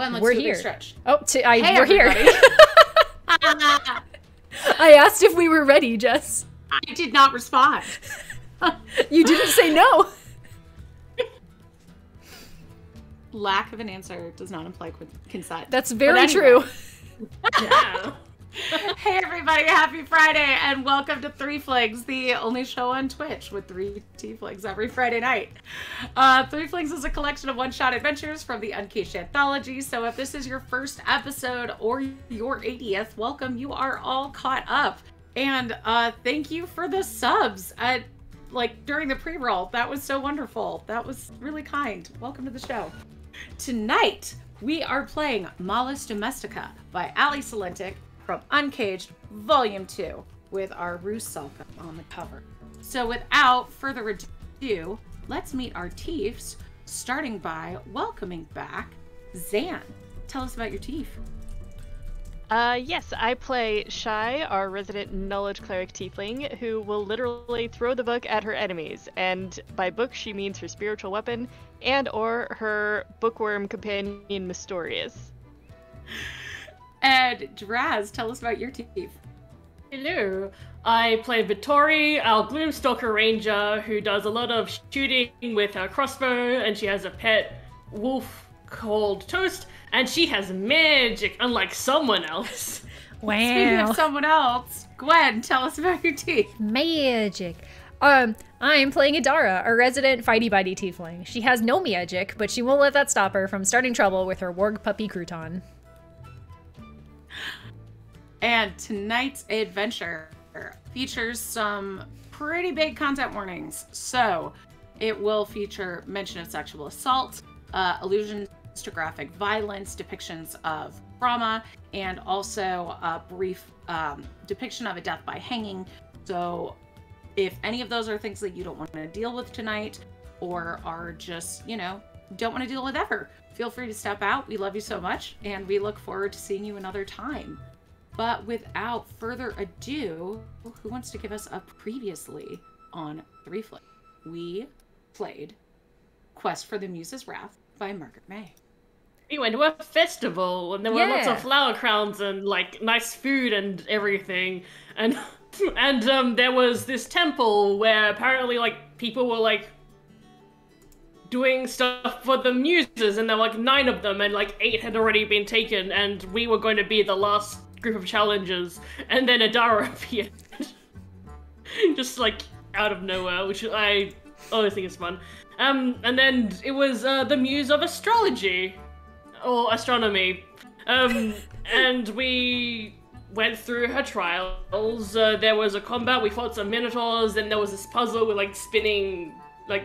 Gwen, let's We're do a big here. stretch. Oh, Hey, we're here. I asked if we were ready, Jess. I did not respond. You didn't say no. Lack of an answer does not imply consent. That's very true. Yeah. Hey everybody, happy Friday, and welcome to Threeflings, the only show on Twitch with 3 tieflings every Friday night. Threeflings is a collection of one-shot adventures from the UNCAGED Anthology, so if this is your first episode or your 80th, welcome, you are all caught up. And thank you for the subs during the pre-roll. That was so wonderful. That was really kind. Welcome to the show. Tonight, we are playing Malus Domestica by Ali Salentic, from Uncaged Volume 2 with our Rusalka on the cover. So without further ado, let's meet our Tiefs, starting by welcoming back Zan. Tell us about your Tief. Yes, I play Shy, our resident knowledge cleric tiefling, who will literally throw the book at her enemies. And by book, she means her spiritual weapon and or her bookworm companion Mystorious. And Draz, tell us about your Tief. Hello, I play Vittori, our Gloomstalker ranger, who does a lot of shooting with her crossbow, and she has a pet wolf called Toast, and she has magic, unlike someone else. Wow. Speaking of someone else, Gwen, tell us about your Tief. Magic. I'm playing Adara, a resident fighty-bitey tiefling. She has no magic, but she won't let that stop her from starting trouble with her warg puppy crouton. And tonight's adventure features some pretty big content warnings. So it will feature mention of sexual assault, allusions to graphic violence, depictions of trauma, and also a brief depiction of a death by hanging. So if any of those are things that you don't want to deal with tonight, or are just, don't want to deal with ever, feel free to step out. We love you so much, and we look forward to seeing you another time. But without further ado, who wants to give us a previously on Threeflings? We played Quest for the Muse's Wrath by Margaret May. We went to a festival, and there were lots of flower crowns and, nice food and everything. And there was this temple where apparently, people were, doing stuff for the muses, and there were, 9 of them, and, 8 had already been taken, and we were going to be the last group of challengers, and then Adara appeared. Just, out of nowhere, which I always think is fun. And then it was the Muse of Astrology, or Astronomy, and we went through her trials. There was a combat, we fought some minotaurs, and there was this puzzle with, spinning,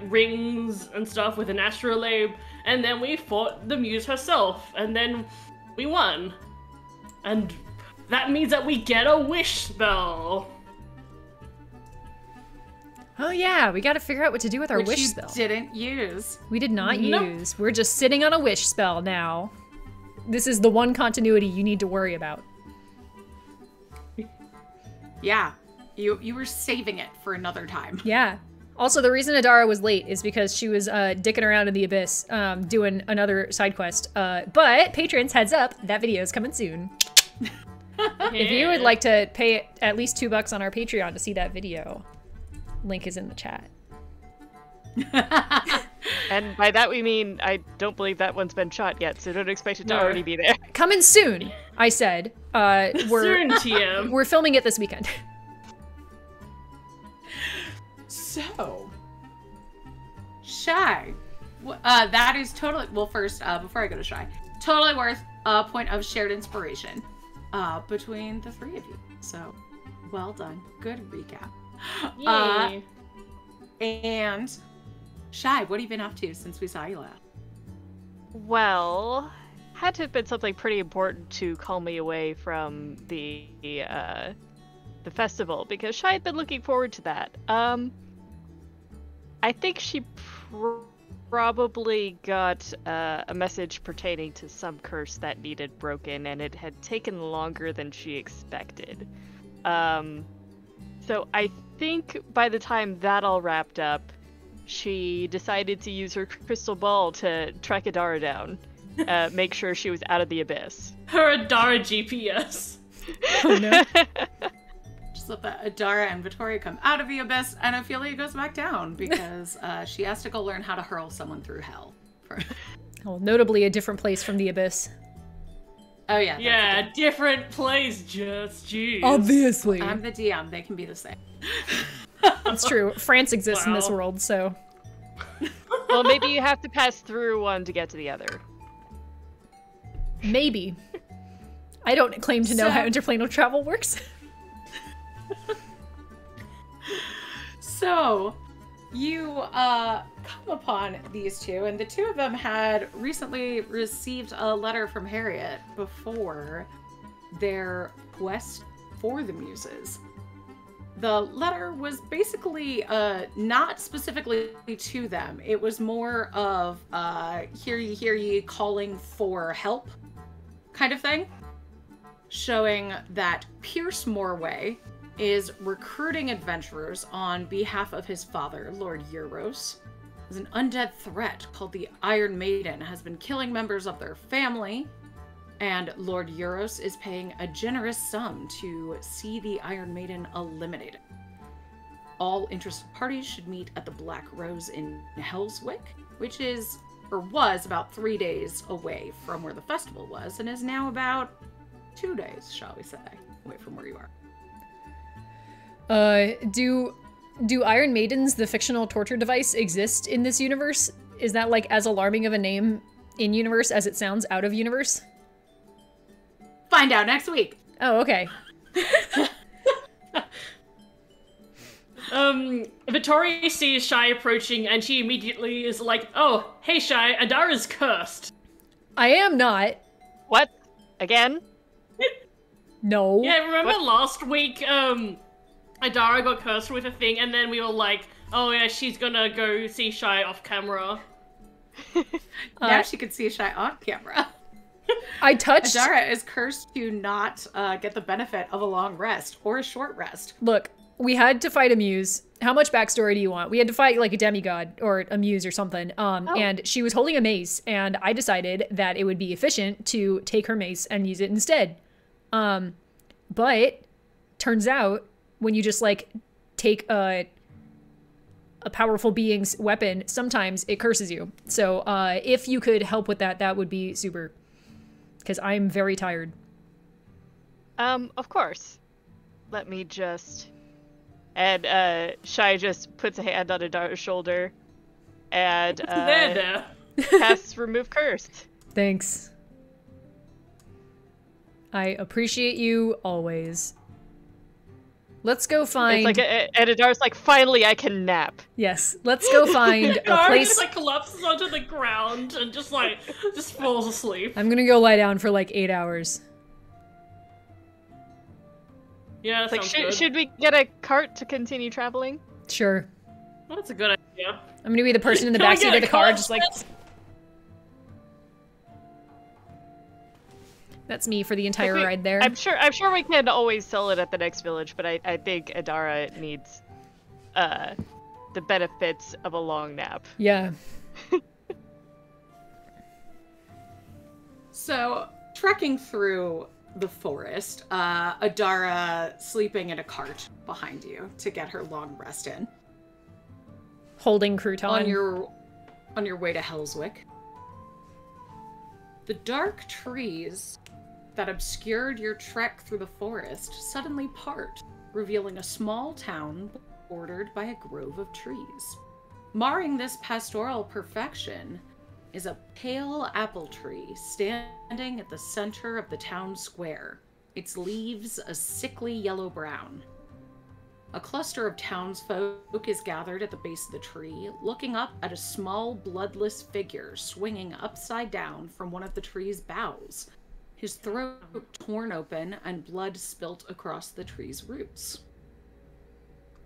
rings and stuff with an astrolabe, and then we fought the Muse herself, and then we won. And that means that we get a wish spell. Oh yeah, we gotta figure out what to do with our wish spell. Which you didn't use. We did not use. We're just sitting on a wish spell now. This is the one continuity you need to worry about. Yeah, you were saving it for another time. Yeah. Also, the reason Adara was late is because she was dicking around in the abyss, doing another side quest. But patrons, heads up, that video is coming soon. If you would like to pay at least $2 on our Patreon to see that video, link is in the chat. And by that we mean, I don't believe that one's been shot yet, so don't expect it to already be there. Coming soon, I said. Soon, TM. We're filming it this weekend. So, Shy, that is totally, well, first, before I go to Shy, totally worth a point of shared inspiration between the 3 of you. So, well done. Good recap. Yay. And Shy, what have you been up to since we saw you last? Well, had to have been something pretty important to call me away from the festival, because Shy had been looking forward to that. I think she probably got a message pertaining to some curse that needed broken, and it had taken longer than she expected. So I think by the time that all wrapped up, she decided to use her crystal ball to track Adara down. make sure she was out of the abyss. Her Adara GPS. Oh no. Just let the Adara and Vittoria come out of the abyss, and Ophelia goes back down because she has to go learn how to hurl someone through hell. Well, notably a different place from the abyss. Oh yeah. Yeah, different place, just jeez. Obviously. I'm the DM. They can be the same. That's true. France exists in this Wow. world, so. Well, maybe you have to pass through one to get to the other. Maybe. I don't claim to know So- how interplanar travel works. So, you come upon these two, and the two of them had recently received a letter from Harriet before their quest for the Muses. The letter was basically not specifically to them. It was more of hear ye, calling for help kind of thing, showing that Pierce Morway is recruiting adventurers on behalf of his father, Lord Euros. As an undead threat called the Iron Maiden has been killing members of their family, and Lord Euros is paying a generous sum to see the Iron Maiden eliminated. All interested parties should meet at the Black Rose in Hellswick, which is, or was, about 3 days away from where the festival was, and is now about 2 days, shall we say, away from where you are. Do Iron Maidens, the fictional torture device, exist in this universe? Is that like as alarming of a name in universe as it sounds out of universe? Find out next week. Oh, okay. Vittoria sees Shy approaching and she immediately is like, oh, hey Shy, Adara's cursed. I am not. What? Again? No. Yeah, remember last week, Adara got cursed with a thing and then we were like, oh yeah, she's gonna go see Shy off camera. Now she could see Shy on camera. I touched... Adara is cursed to not get the benefit of a long rest or a short rest. Look, we had to fight a muse. How much backstory do you want? We had to fight like a demigod or a muse or something. And she was holding a mace, and I decided that it would be efficient to take her mace and use it instead. But turns out when you just like take a powerful being's weapon, sometimes it curses you. So if you could help with that, that would be super. Because I'm very tired. Of course. Let me just... And, Shy just puts a hand on Adara's shoulder and, There. casts Remove Curse. Thanks. I appreciate you always. Let's go find... It's like, and Adara's like, finally I can nap. Yes, let's go find a Adara place... just like collapses onto the ground and just falls asleep. I'm gonna go lie down for like 8 hours. Yeah, that Like, sounds good. should we get a cart to continue traveling? Sure. Well, that's a good idea. I'm gonna be the person in the Can we backseat get of a the car, cart? just like... That's me for the entire Like, ride there. I'm sure we can always sell it at the next village, but I think Adara needs the benefits of a long nap. Yeah. So, trekking through the forest, Adara sleeping in a cart behind you to get her long rest in. Holding crouton. On your way to Hellswick. The dark trees that obscured your trek through the forest suddenly part, revealing a small town bordered by a grove of trees. Marring this pastoral perfection is a pale apple tree standing at the center of the town square, its leaves a sickly yellow-brown. A cluster of townsfolk is gathered at the base of the tree, looking up at a small, bloodless figure swinging upside down from one of the tree's boughs, his throat torn open and blood spilt across the tree's roots.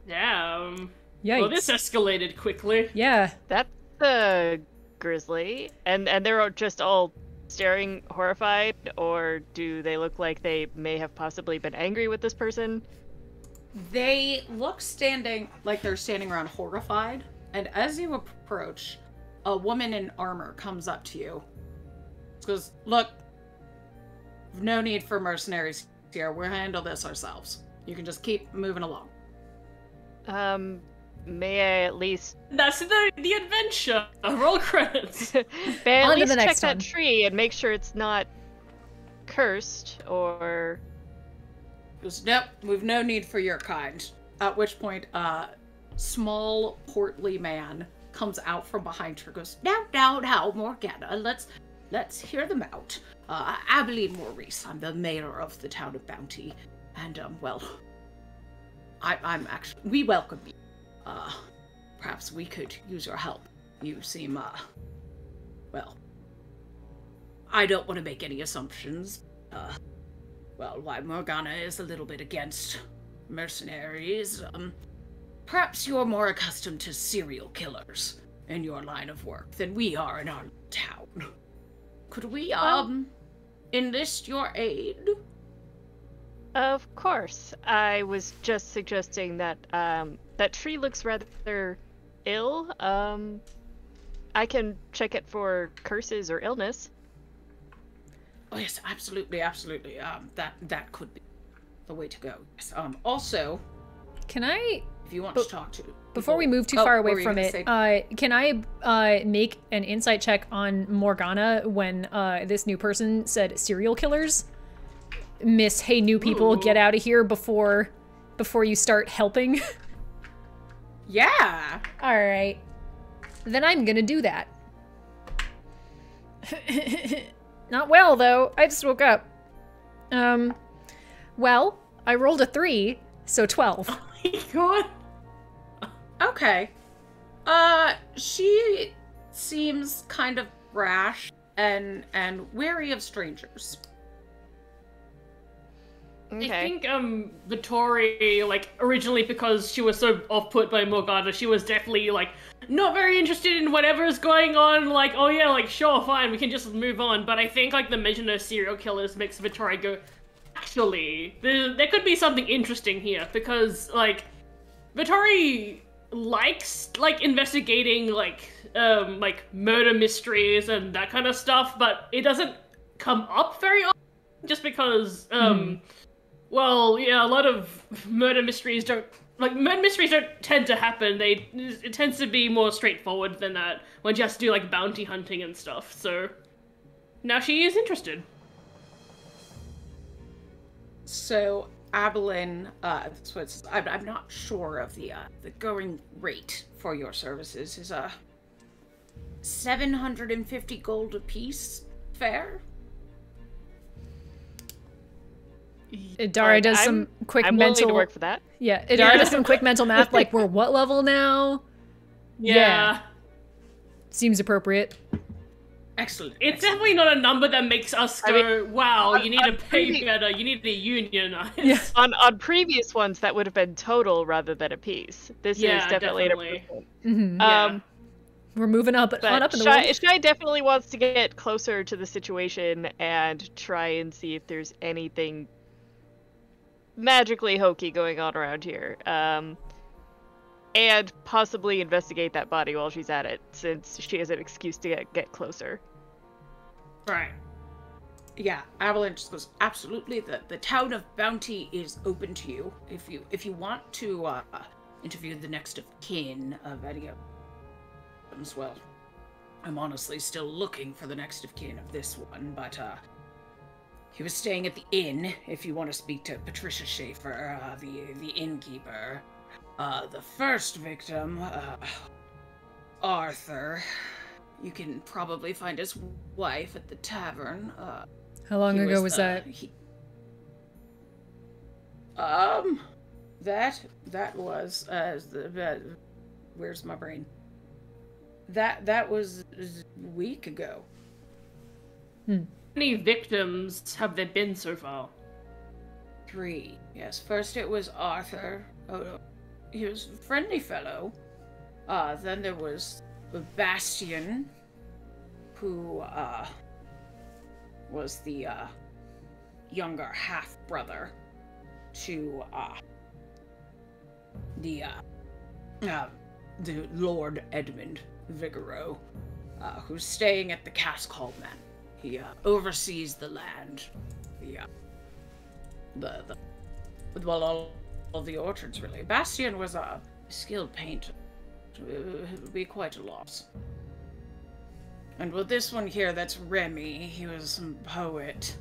Damn. Yikes. Well, this escalated quickly. Yeah. That's grisly. And they're just all staring horrified, or do they look like they may have possibly been angry with this person? They look like they're standing around horrified, and as you approach, a woman in armor comes up to you. goes, look, no need for mercenaries here. We'll handle this ourselves. You can just keep moving along. May I at least... That's the adventure. Roll credits. May I On at to least the check next that one. tree and make sure it's not cursed, or... Goes, nope, we've no need for your kind. At which point, small, portly man comes out from behind her, goes, now, Morgana, let's hear them out. Abilene Maurice, I'm the mayor of the town of Bounty, and, well, I'm actually, we welcome you. Perhaps we could use your help. You seem, well, I don't want to make any assumptions. Well, why Morgana is a little bit against mercenaries. Perhaps you're more accustomed to serial killers in your line of work than we are in our town. Could we, enlist your aid? Of course. I was just suggesting that, that tree looks rather ill. I can check it for curses or illness. Oh yes, absolutely. That could be the way to go. Yes. Also, Can I, if you want to talk to before we people- move too Oh, far what were away you from gonna it, say? can I make an insight check on Morgana when this new person said serial killers? Miss, hey, new people, Ooh. get out of here before you start helping. Yeah. All right, then I'm gonna do that. Not well though. I just woke up. Well, I rolled a 3, so 12. Oh my god. Okay. She seems kind of brash and wary of strangers. Okay. I think Vittori, like, originally because she was so off-put by Morgana, she was definitely like not very interested in whatever's going on, like, oh yeah, like sure, fine, we can just move on. But I think like the mention of serial killers makes Vittori go, actually, there could be something interesting here, because like Vittori likes like investigating like murder mysteries and that kind of stuff, but it doesn't come up very often just because well, yeah, a lot of murder mysteries don't tend to happen. It tends to be more straightforward than that when you have to do like bounty hunting and stuff. So now she is interested. So Abilene, I'm not sure of the going rate for your services. Is 750 gold apiece fair? Idara does some quick I'm willing mental. to work for that. Yeah, Idara does some quick mental math. Like, we're what level now? Yeah. Seems appropriate. Excellent. It's definitely not a number that makes us go, wow, you need to pay previ- better, you need to unionize. Yeah. On previous ones, that would have been total rather than a piece. This Yeah, is definitely an definitely. improvement. Mm-hmm. Yeah. We're moving up, on But up in the world. Shai definitely wants to get closer to the situation and try and see if there's anything magically hokey going on around here. And possibly investigate that body while she's at it, since she has an excuse to get closer. Right. Yeah, Abilene just goes, absolutely. The town of Bounty is open to you. If you want to interview the next of kin of any of them, well, I'm honestly still looking for the next of kin of this one, but he was staying at the inn. If you want to speak to Patricia Schaefer, the innkeeper, the first victim, Arthur. You can probably find his wife at the tavern. How long He ago was the- that? That was where's my brain? That was a week ago. How many victims have there been so far? 3. Yes. First it was Arthur. Oh, he was a friendly fellow. Then there was Bastian, who was the younger half brother to the Lord Edmund Vigoro, who's staying at the Cask Hall He oversees the land. Well, all the orchards, really. Bastian was a skilled painter. It would be quite a loss. And with this one here, that's Remy. He was some poet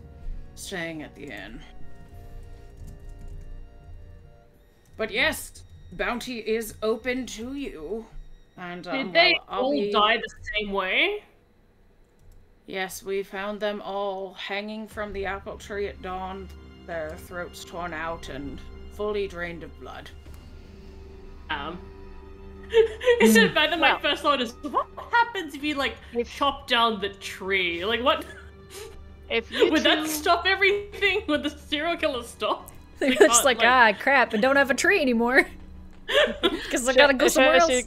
staying at the inn. But yes, bounty is open to you. And did they all die the same way? Yes, we found them all hanging from the apple tree at dawn, their throats torn out and fully drained of blood. Is it bad that my first thought is, what happens if you, like, chop down the tree? Like, what? If you Would that stop everything? Would the serial killer stop? They're just like, crap, I don't have a tree anymore. Because I gotta go somewhere else.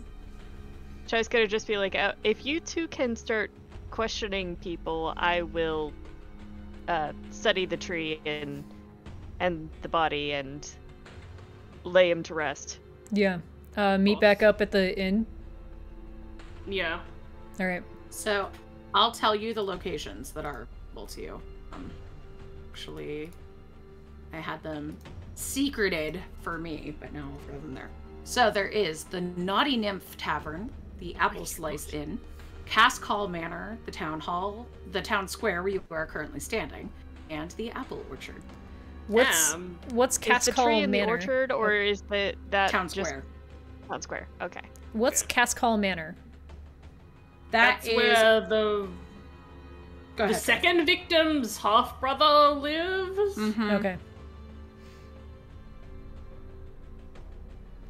Chai's gonna just be like, if you two can start questioning people, I will study the tree and the body and lay him to rest. Yeah. Meet back up at the inn. Yeah. All right. So, I'll tell you the locations that are available to you. Actually, I had them secreted for me, but now I'll throw them there. So there is the Naughty Nymph Tavern, the Apple Slice Inn, Cask Hall Manor, the Town Hall, the Town Square where you are currently standing, and the Apple Orchard. What's Cask Hall Manor? Is the tree in the Manor? orchard, or is that Town just Square? Town Square. Okay. What's Cask Hall Manor? That's where the ahead, second victim's half-brother lives? Mm-hmm. Okay.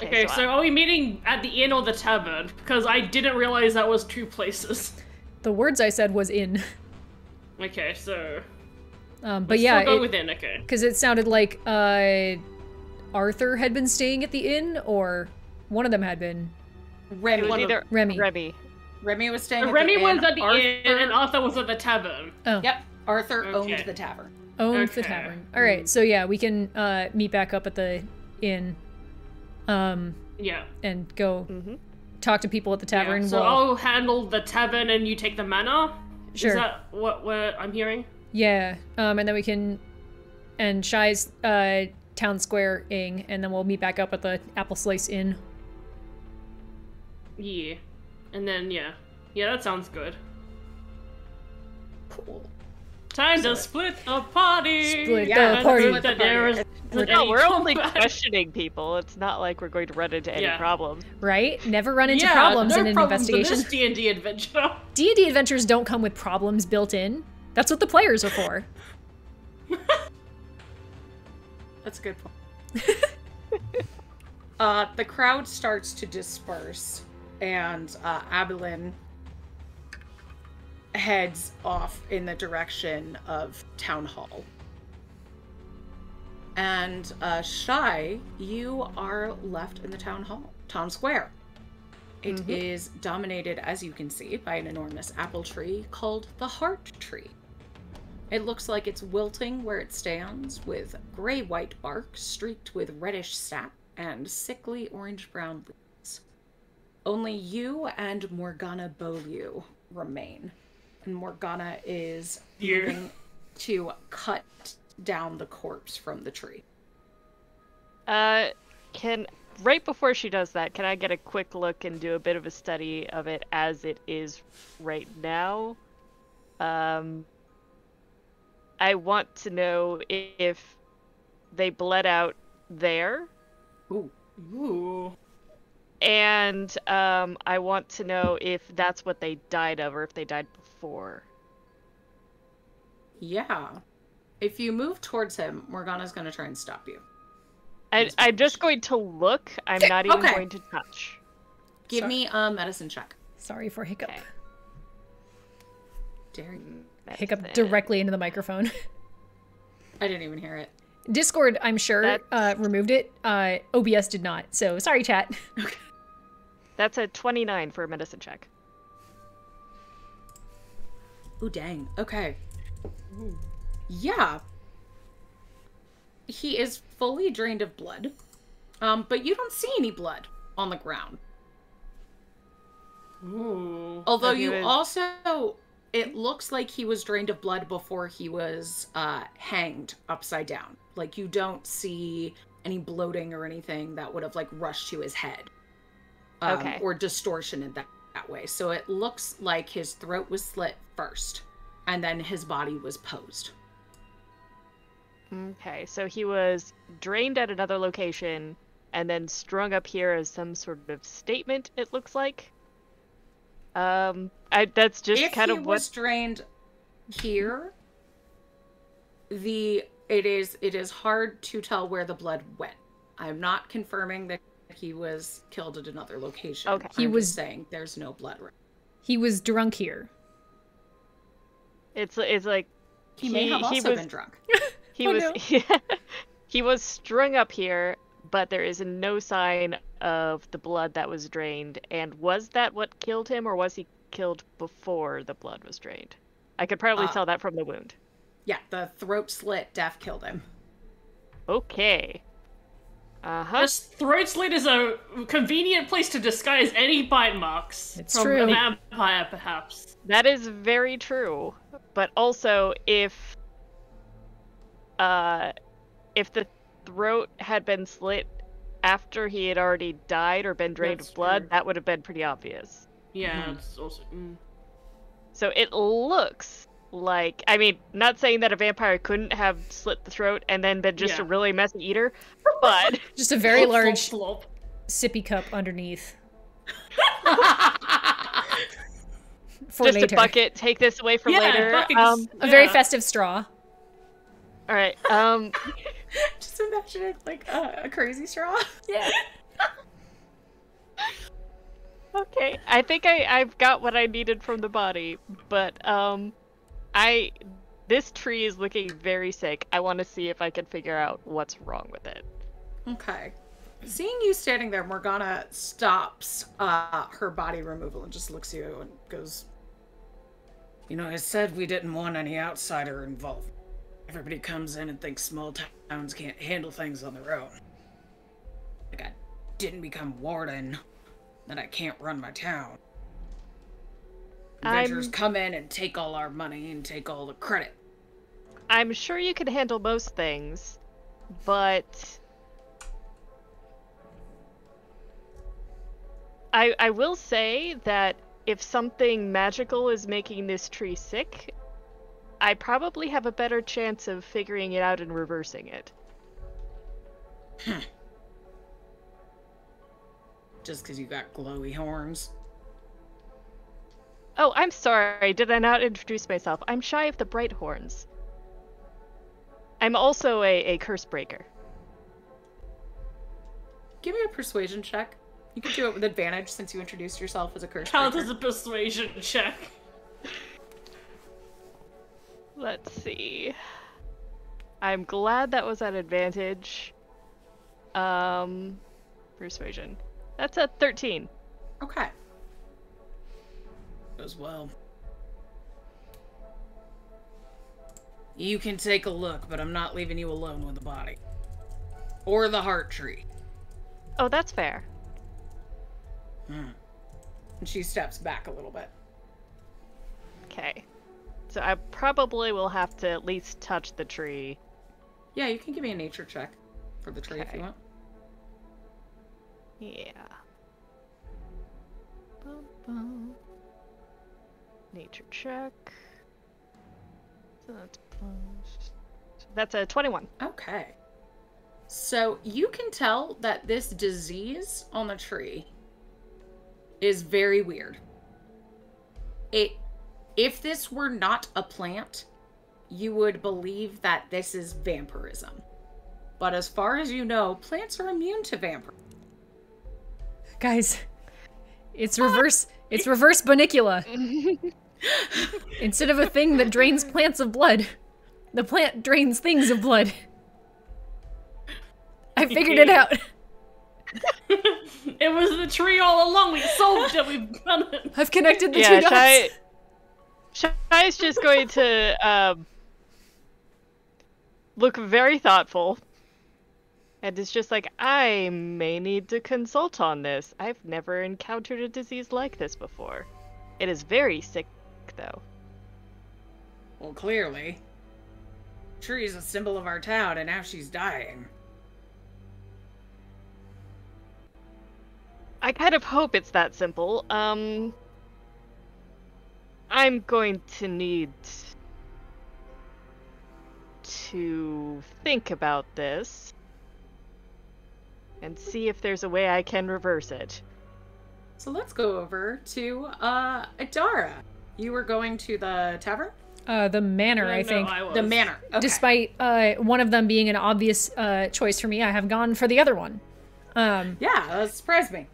Okay, so are we meeting at the inn or the tavern? Because I didn't realize that was two places. The words I said was inn. Okay, so... but yeah, go within, okay. Because it sounded like Arthur had been staying at the inn, or one of them had been. Remy. It was either Remy. Remy was staying at Remy the inn. was at the inn, and Arthur was at the tavern. Oh. Yep. Arthur owned the tavern. Owned the tavern. All right, so yeah, we can meet back up at the inn. Yeah. And go talk to people at the tavern. Yeah, so I'll handle the tavern and you take the manor? Sure. Is that what I'm hearing? Yeah, and then we can... And Shai's town square-ing, and then we'll meet back up at the Apple Slice Inn. Yeah. And then, yeah. Yeah, that sounds good. Cool. Time to split the party! Split the party! No, we're only questioning people. It's not like we're going to run into any problems. Right? Never run into problems in an investigation. In this D&D adventure. D&D adventures don't come with problems built in. That's what the players are for. That's a good point. The crowd starts to disperse, and Abelin heads off in the direction of Town Hall. And Shai, you are left in the town square. It is dominated, as you can see, by an enormous apple tree called the Heart Tree. It looks like it's wilting where it stands, with gray-white bark streaked with reddish sap and sickly orange-brown leaves. Only you and Morgana Beaulieu remain. And Morgana is moving to cut down the corpse from the tree. Right before she does that, can I get a quick look and do a bit of a study of it as it is right now? I want to know if they bled out there. Ooh. And I want to know if that's what they died of or if they died before. Yeah. If you move towards him, Morgana's going to try and stop you. I'm just going to look. I'm not even going to touch. Give me a medicine check. Sorry for hiccup. Okay. Dare you. Hiccup directly into the microphone. I didn't even hear it. Discord, I'm sure, removed it. OBS did not. So sorry, chat. That's a 29 for a medicine check. Ooh, dang. Okay. Ooh. Yeah. He is fully drained of blood. But you don't see any blood on the ground. Ooh. Although you also it looks like he was drained of blood before he was hanged upside down. Like, you don't see any bloating or anything that would have, like, rushed to his head. Okay. Or distortion in that way. So it looks like his throat was slit first, and then his body was posed. Okay, so he was drained at another location and then strung up here as some sort of statement, it looks like. That's just kind of what... If he was drained here, it is hard to tell where the blood went. I'm not confirming that he was killed at another location. Okay. He was saying there's no blood. He was drunk here. It's like he may have also been drunk. He he was strung up here, but there is no sign of the blood that was drained. And was that what killed him, or was he killed before the blood was drained? I could probably tell that from the wound. Yeah, the throat slit death killed him. Okay. This throat slit is a convenient place to disguise any bite marks from true. a vampire, perhaps. That is very true. But also, if the throat had been slit after he had already died or been drained of blood, that would have been pretty obvious. Yeah, it's also... So it looks like... I mean, not saying that a vampire couldn't have slit the throat and then been just a really messy eater, but... Just a very large sippy cup underneath. For just later. A bucket, take this away for later. A very festive straw. Alright, Just imagine it like a crazy straw. Yeah. Okay, I think I've got what I needed from the body, but this tree is looking very sick. I want to see if I can figure out what's wrong with it. Okay. Seeing you standing there, Morgana stops her body removal and just looks at you and goes, "You know, I said we didn't want any outsider involved. Everybody comes in and thinks small towns can't handle things on their own. Like I didn't become warden, then I can't run my town. Adventurers come in and take all our money and take all the credit. I'm sure you can handle most things, but... I will say that if something magical is making this tree sick, I probably have a better chance of figuring it out and reversing it. Just because you got glowy horns? Oh, I'm sorry. Did I not introduce myself? I'm shy of the bright horns. I'm also a curse breaker. Give me a persuasion check. You can do it with advantage since you introduced yourself as a curse Count breaker. as a persuasion check. Let's see. I'm glad that was at advantage. Persuasion. That's a 13. Okay. Goes well. You can take a look, but I'm not leaving you alone with the body. Or the heart tree. Oh, that's fair. And she steps back a little bit. Okay. So I probably will have to at least touch the tree. Yeah, you can give me a nature check for the tree if you want. Yeah. Bum. Nature check. So that's a 21. Okay. So you can tell that this disease on the tree is very weird. If this were not a plant, you would believe that this is vampirism. But as far as you know, plants are immune to vampirism. Guys, it's reverse Bonicula. Instead of a thing that drains plants of blood, the plant drains things of blood. I figured it out. It was the tree all along. We solved it. We've done it. I've connected the two dots. Shai's just going to look very thoughtful. And it's just like, I may need to consult on this. I've never encountered a disease like this before. It is very sick, though. Well, clearly. Tree's a symbol of our town, and now she's dying. I kind of hope it's that simple. I'm going to need to think about this and see if there's a way I can reverse it. So let's go over to Adara. You were going to the tavern? The manor, Yeah, I no, think. I was. The manor. Okay. Despite one of them being an obvious choice for me, I have gone for the other one. Yeah, that surprised me.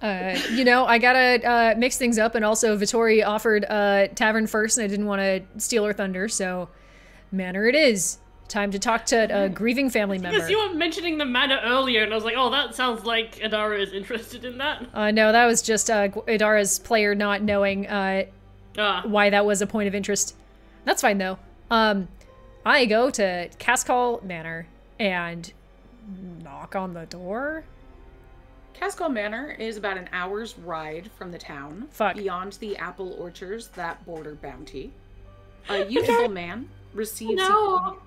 You know, I gotta mix things up, and also Vittori offered tavern first, and I didn't want to steal her thunder, so manor it is. Time to talk to a grieving family member. Because you were mentioning the manor earlier, and I was like, oh, that sounds like Adara is interested in that. No, that was just Idara's player not knowing why that was a point of interest. That's fine, though. I go to Cascall Manor and knock on the door. Cascall Manor is about an hour's ride from the town, beyond the apple orchards that border Bounty. A youthful man receives you.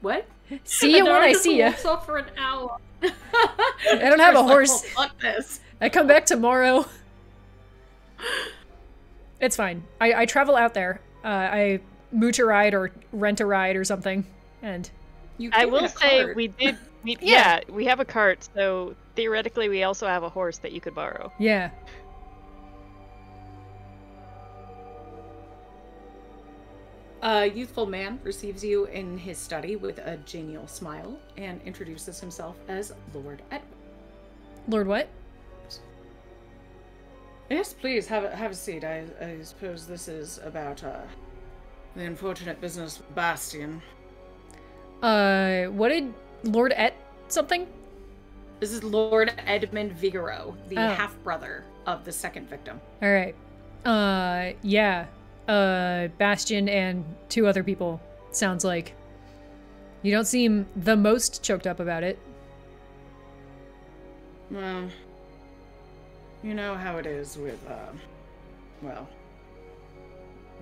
What? See you when I see you. Walks off for an hour. I don't have a horse. Oh, fuck this. I come back tomorrow. It's fine. I travel out there. I mooch a ride or rent a ride or something, and I will say we have a cart, so theoretically we also have a horse that you could borrow. Yeah. A youthful man receives you in his study with a genial smile and introduces himself as Lord Edmund. Lord what? Yes, please, have a seat. I suppose this is about the unfortunate business with Bastion. What did Lord something? This is Lord Edmund Vigoro, the half-brother of the second victim. All right. Yeah. Bastion and two other people, sounds like. You don't seem the most choked up about it. Well, you know how it is with, well,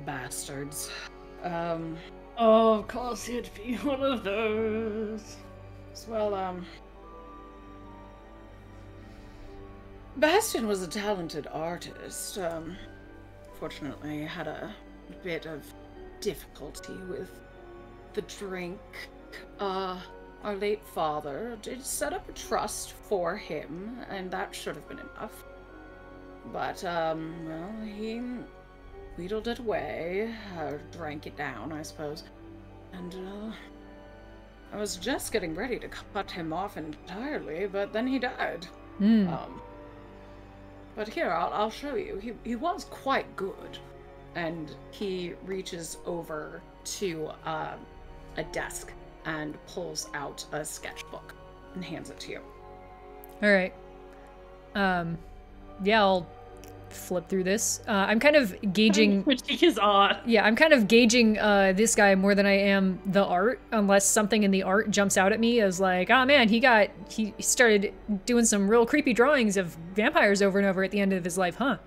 bastards. Oh, of course it'd be one of those. Well, Bastion was a talented artist. Fortunately, had a bit of difficulty with the drink. Our late father did set up a trust for him, and that should have been enough. But, well, he wheedled it away, drank it down, I suppose. And, I was just getting ready to cut him off entirely, but then he died. But here, I'll show you. He was quite good. And he reaches over to a desk and pulls out a sketchbook and hands it to you. All right. Yeah, I'll flip through this. I'm kind of gauging... Critique his art. Yeah, I'm kind of gauging this guy more than I am the art, unless something in the art jumps out at me as like, oh man, he started doing some real creepy drawings of vampires over and over at the end of his life, huh?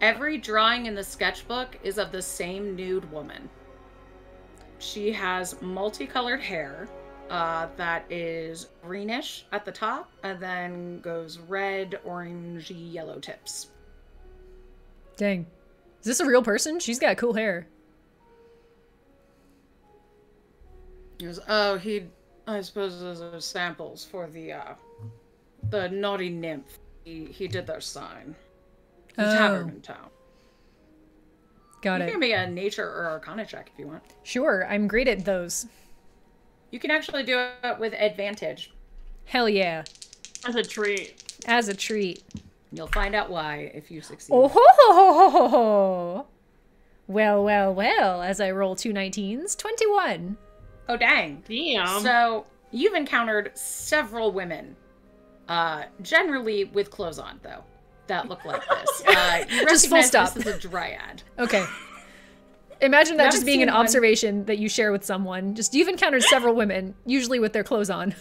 Every drawing in the sketchbook is of the same nude woman. She has multicolored hair that is greenish at the top and then goes red, orangey, yellow tips. Dang. Is this a real person? She's got cool hair. He goes, I suppose those are samples for the naughty nymph. He did their sign. The tavern in town. Got it. You can make a nature or arcana check if you want. Sure, I'm great at those. You can actually do it with advantage. Hell yeah. As a treat. As a treat. You'll find out why if you succeed. Oh ho ho ho ho ho! Well, well, well, as I roll 2 19s, 21. Oh, dang. Damn. So, you've encountered several women, generally with clothes on, though, that look like this. You Just full recognize stop. this is a dryad. Okay. Imagine that You just being haven't an seen one. observation that you share with someone. Just, you've encountered several women, usually with their clothes on.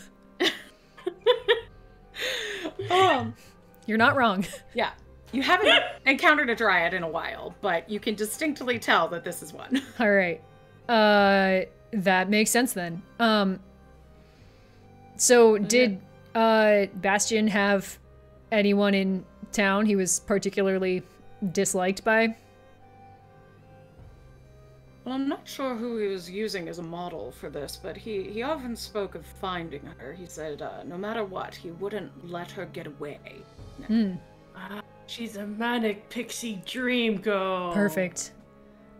You're not wrong. Yeah. You haven't encountered a dryad in a while, but you can distinctly tell that this is one. All right. That makes sense then. So did Bastion have anyone in town he was particularly disliked by? Well, I'm not sure who he was using as a model for this, but he often spoke of finding her. He said no matter what, he wouldn't let her get away. She's a manic pixie dream girl. Perfect.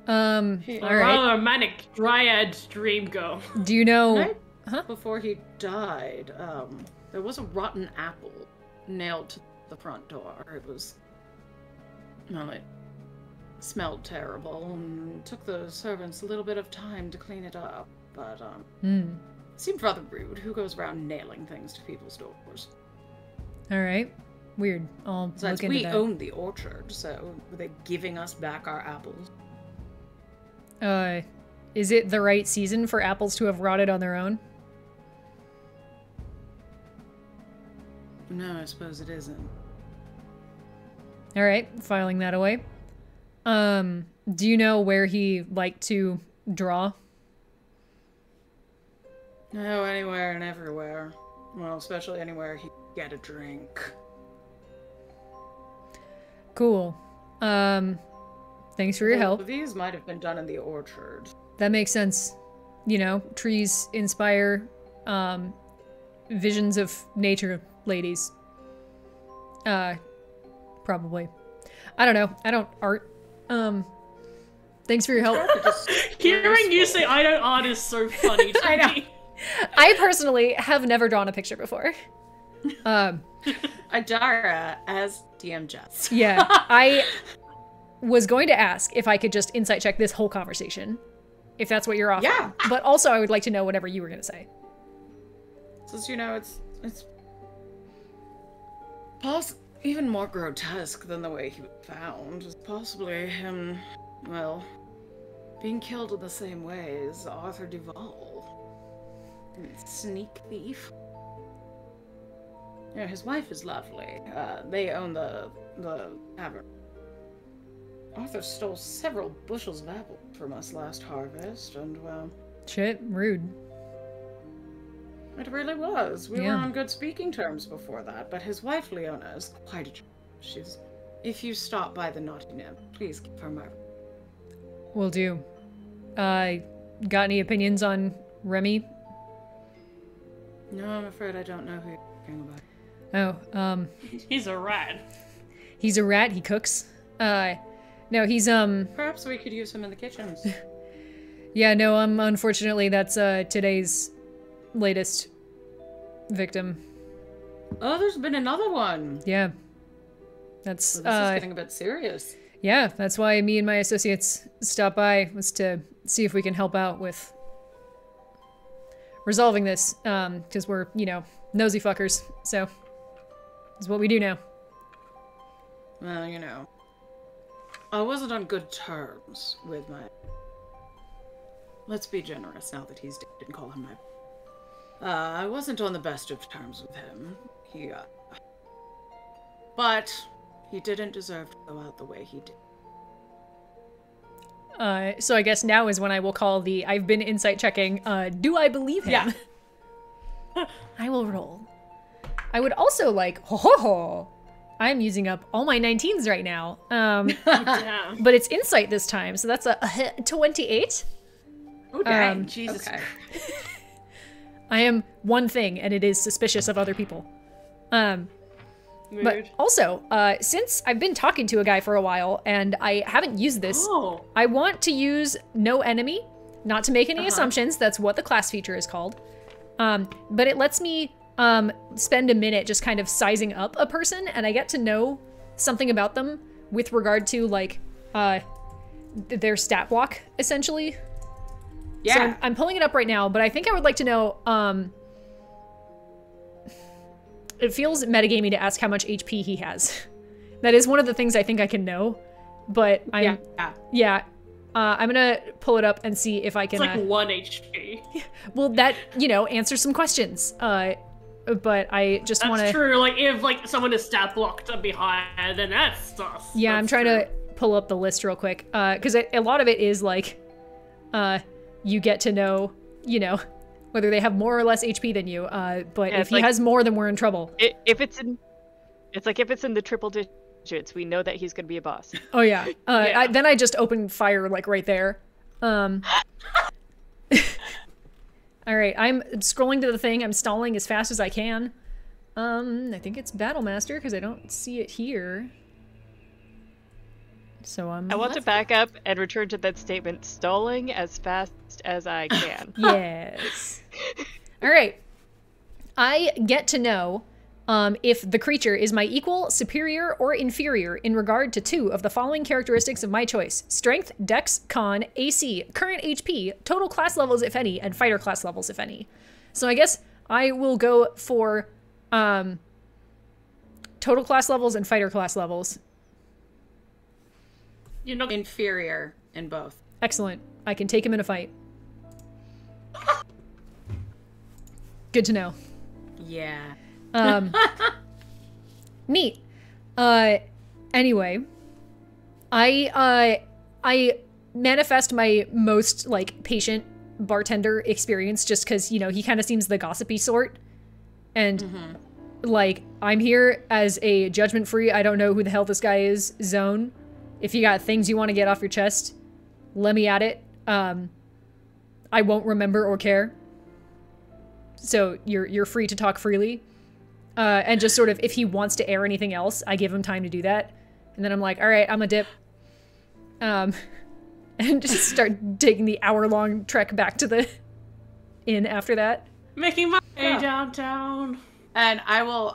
All right. Rather manic dryad dream girl. Do you know? Right before he died, there was a rotten apple nailed to the front door. It was, well, it smelled terrible, and it took the servants a little bit of time to clean it up. But it seemed rather rude. Who goes around nailing things to people's doors? All right. Weird. I'll Besides, look into we that. owned the orchard, so were they giving us back our apples? Is it the right season for apples to have rotted on their own? No, I suppose it isn't. All right, filing that away. Do you know where he liked to draw? No, anywhere and everywhere. Well, especially anywhere he could get a drink. Cool. Thanks for your help. These might have been done in the orchard. That makes sense. You know, trees inspire visions of nature, ladies. Probably. I don't know. I don't art. Thanks for your help. Hearing you say I don't art is so funny to I know. me. I personally have never drawn a picture before. Adara as DM Jess. Yeah, I was going to ask if I could just insight check this whole conversation, if that's what you're offering. Yeah. But also, I would like to know whatever you were going to say. Since, you know, it's even more grotesque than the way he was found. It's possibly him, well, being killed in the same way as Arthur Duval. Sneak thief. Yeah, his wife is lovely. They own the tavern. Arthur stole several bushels of apples from us last harvest, and, well... Shit, rude. It really was. We were Yeah. on good speaking terms before that, but his wife, Leona, is quite a... She's... If you stop by the Naughty Nymph, please give her my... Will do. Got any opinions on Remy? No, I'm afraid I don't know who you're talking about. Oh, He's a rat. he's a rat, he cooks. No, he's, Perhaps we could use him in the kitchens. yeah, no, unfortunately, that's, today's latest victim. Oh, there's been another one! Yeah. That's, So this is getting a bit serious. yeah, that's why me and my associates stopped by, was to see if we can help out with resolving this, because we're, you know, nosy fuckers, so it's what we do now. Well, you know, I wasn't on good terms with my... Let's be generous now that he's dead and call him my... I wasn't on the best of terms with him. But he didn't deserve to go out the way he did. So I guess now is when I will call the I've been insight checking, do I believe him? Yeah. I will roll. I would also like, ho ho ho! I'm using up all my 19s right now. Yeah. But it's insight this time, so that's a 28. Oh, dang. Jesus. Okay. I am one thing, and it is suspicious of other people. But Mood. also, since I've been talking to a guy for a while, and I haven't used this, Oh. I want to use no enemy, not to make any assumptions, that's what the class feature is called. But it lets me spend a minute just kind of sizing up a person, and I get to know something about them with regard to, like, their stat block, essentially. Yeah. So I'm pulling it up right now, but I think I would like to know, it feels metagamey to ask how much HP he has. That is one of the things I think I can know, but I'm... Yeah. I'm gonna pull it up and see if I can... It's like 1 HP. well, that, you know, answers some questions. But I just want to... That's true. Like, if like someone is stat blocked behind, then that's sus. Yeah, I'm trying to pull up the list real quick. Because a lot of it is like... you get to know, you know, whether they have more or less HP than you. But Yeah, if he has more, then we're in trouble. If it's in the triple digits, we know that he's gonna be a boss. Oh yeah. Then I just open fire like right there. All right, I'm scrolling to the thing. I'm stalling as fast as I can. I think it's Battlemaster because I don't see it here. So I want to back up and return to that statement, stalling as fast as I can. Yes. All right. I get to know if the creature is my equal, superior, or inferior in regard to 2 of the following characteristics of my choice: strength, dex, con, AC, current HP, total class levels if any, and fighter class levels if any. So I guess I will go for total class levels and fighter class levels. You're not inferior in both. Excellent. I can take him in a fight. Good to know. Yeah. Neat. Anyway, I manifest my most like patient bartender experience just because, you know, he kind of seems the gossipy sort, and like I'm here as a judgment-free, I don't know who the hell this guy is zone. If you got things you want to get off your chest, let me at it. I won't remember or care. So you're free to talk freely. And just sort of, if he wants to air anything else, I give him time to do that. And then I'm like, all right, I'm a dip. And just start taking the hour-long trek back to the inn after that. making my way downtown. And I will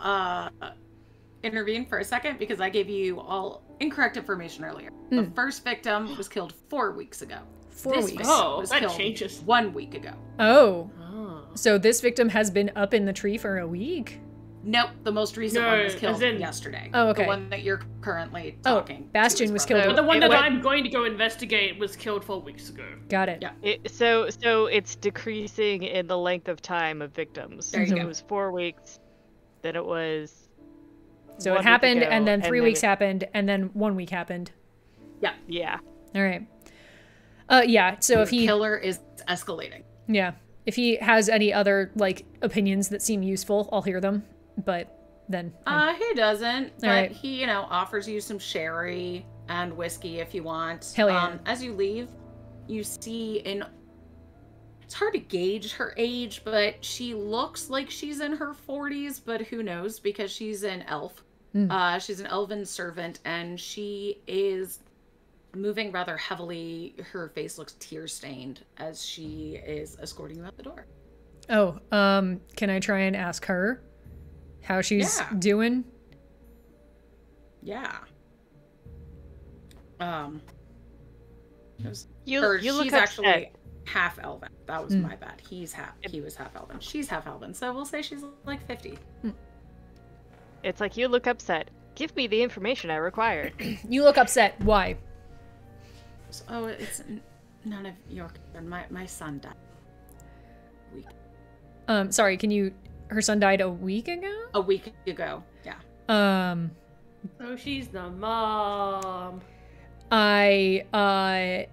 intervene for a second because I gave you all incorrect information earlier. The first victim was killed 4 weeks ago. 4 This weeks. victim was that killed changes. 1 week ago. Oh. So this victim has been up in the tree for a week? Nope, the most recent one was No, killed as in- yesterday. Oh, okay. The one that you're currently talking to Bastion is was brother. killed. But the one that went- I'm going to go investigate was killed 4 weeks ago. Got it. Yeah. So it's decreasing in the length of time of victims. There you so go. it was 4 weeks, then it was. So 1 it week happened, ago, and then 3 weeks it- happened, and then 1 week happened. Yeah. All right. Yeah, so if The he... killer is escalating. Yeah. If he has any other, like, opinions that seem useful, I'll hear them. But then... He doesn't, but right. he, offers you some sherry and whiskey if you want. Hell yeah. As you leave, you see it's hard to gauge her age, but she looks like she's in her 40s, but who knows, because she's an elf. She's an elven servant, and she is moving rather heavily. Her face looks tear-stained as she is escorting you out the door. Oh, can I try and ask her how she's doing? Yeah. You look she's upset. actually half elven. That was my bad. He was half elven. She's half elven. So we'll say she's like 50. It's like you look upset. Give me the information I require. You look upset. Why? So, it's none of your concern. My son died. Sorry, can you... Her son died a week ago? A week ago. Yeah. Oh, she's the mom. I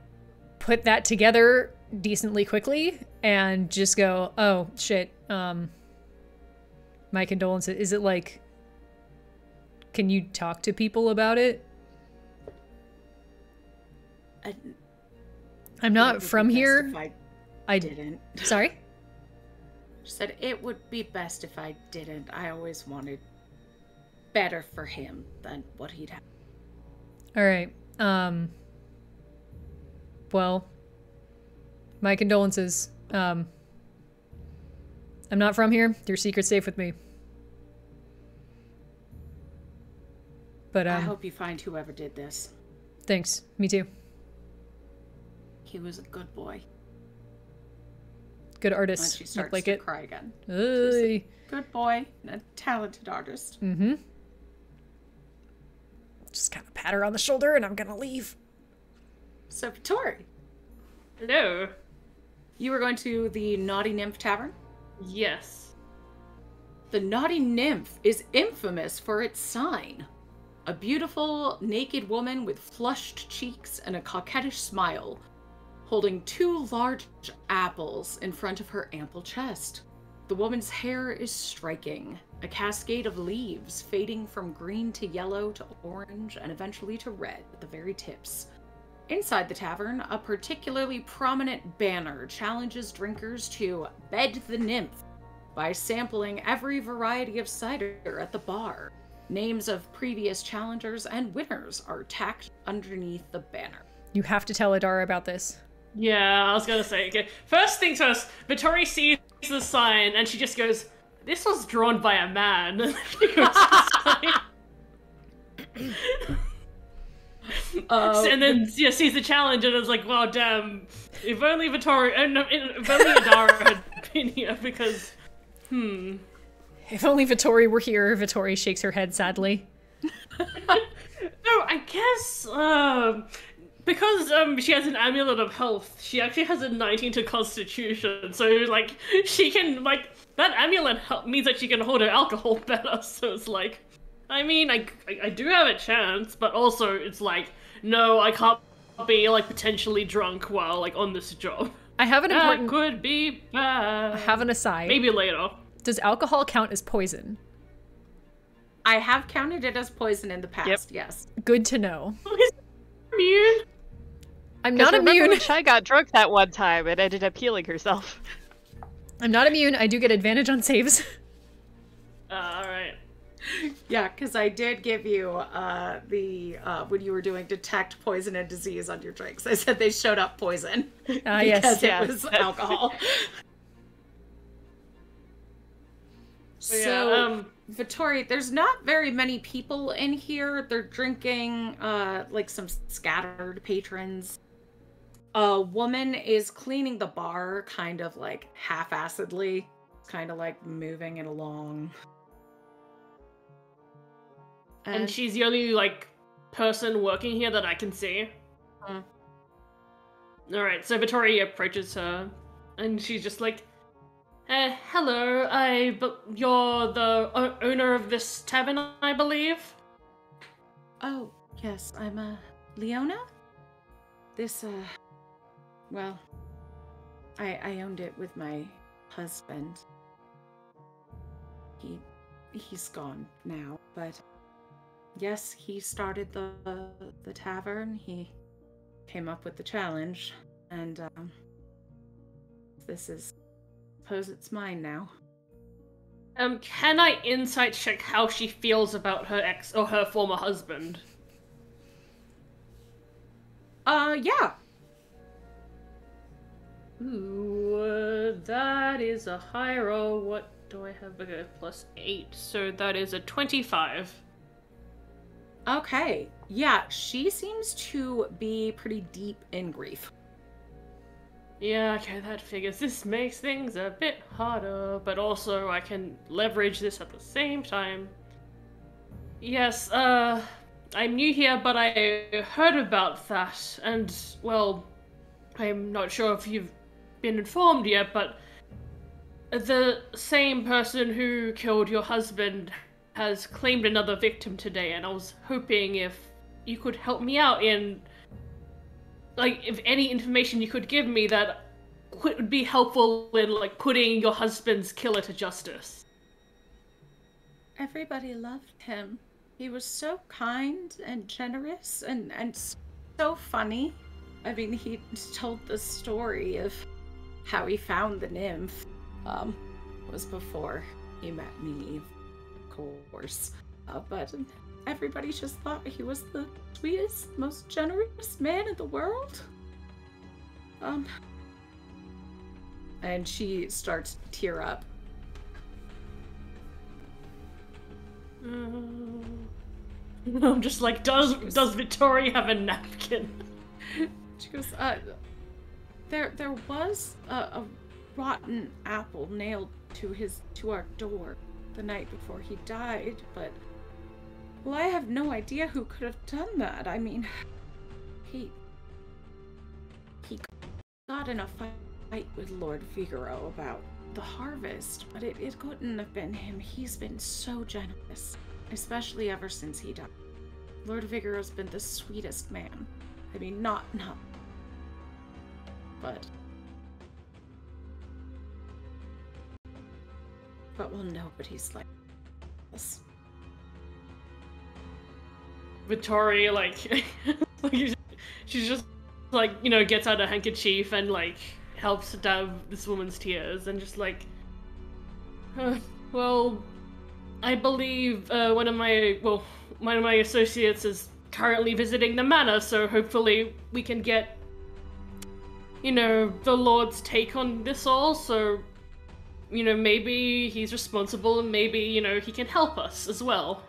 put that together decently quickly and just go, oh shit, my condolences. Is it like, can you talk to people about it? I'm not from here. I didn't. Sorry? She said it would be best if I didn't. I always wanted better for him than what he'd have. All right. Well, my condolences. I'm not from here. Your secret's safe with me. But I hope you find whoever did this. Thanks. Me too. He was a good boy. Good When artist. she Look starts like to it. cry again. Oy. Good boy and a talented artist. Mm-hmm. Just kind of pat her on the shoulder and I'm gonna leave. So, Tori, Hello. you were going to the Naughty Nymph Tavern? Yes. The Naughty Nymph is infamous for its sign. A beautiful, naked woman with flushed cheeks and a coquettish smile. holding 2 large apples in front of her ample chest. The woman's hair is striking, a cascade of leaves fading from green to yellow to orange and eventually to red at the very tips. Inside the tavern, a particularly prominent banner challenges drinkers to bed the nymph by sampling every variety of cider at the bar. Names of previous challengers and winners are tacked underneath the banner. You have to tell Adara about this. Yeah, I was gonna say, okay. First things first, Vittori sees the sign and she just goes, "This was drawn by a man." She goes to the sign. And then sees the challenge and is like, "Wow, damn! If only Vittori, if only Adara had been here, because, If only Vittori were here." Vittori shakes her head sadly. No, I guess because she has an amulet of health, she actually has a 19 to Constitution, so like she can that amulet means that she can hold her alcohol better. So it's like, I mean, I do have a chance, but also it's like, no, I can't be potentially drunk while on this job. I have an important. That could be bad. I have an aside. Maybe later. Does alcohol count as poison? I have counted it as poison in the past, yes. Good to know. Immune? I'm not remember immune. when Shai got drunk that one time and ended up healing herself. I'm not immune. I do get advantage on saves. Alright. Yeah, because I did give you when you were doing detect poison and disease on your drinks. I said they showed up poison Yes. because it was alcohol. So, Vittori, there's not very many people in here. They're drinking, some scattered patrons. A woman is cleaning the bar, kind of half-assedly, kind of moving it along. And she's the only person working here that I can see. Alright, so Vittori approaches her, and she's just like, hello, you're the owner of this tavern, I believe? Oh, yes, I'm, Leona? This, well, I owned it with my husband. He's gone now, but yes, he started the tavern. He came up with the challenge, and, suppose it's mine now. Can I insight check how she feels about her ex or her former husband? Yeah. Ooh, that is a high roll. What do I have? Okay, +8, so that is a 25. Okay. Yeah, she seems to be pretty deep in grief. Yeah, okay, that figures. This makes things a bit harder, but also I can leverage this at the same time. Yes, I'm new here, but I heard about that, and, well, I'm not sure if you've been informed yet, but the same person who killed your husband has claimed another victim today, and I was hoping if you could help me out in, if any information you could give me that would be helpful in, putting your husband's killer to justice. Everybody loved him. He was so kind and generous and so funny. I mean, he told the story of how he found the nymph. It was before he met me, of course. But everybody just thought he was the sweetest, most generous man in the world. And she starts to tear up. I'm just like, does Vittori have a napkin? She goes, there was a rotten apple nailed to our door the night before he died, but, well, I have no idea who could have done that. I mean, he got in a fight with Lord Figaro about the harvest, but it couldn't have been him. He's been so generous, especially ever since he died. Lord Figaro's been the sweetest man. I mean, not but well, nobody's like this. Vittori, like, she's just, like, you know, gets out a handkerchief and, like, helps dab this woman's tears and just, like, well, I believe one of my associates is currently visiting the manor, so hopefully we can get, you know, the Lord's take on this all, so, you know, maybe he's responsible and maybe, you know, he can help us as well.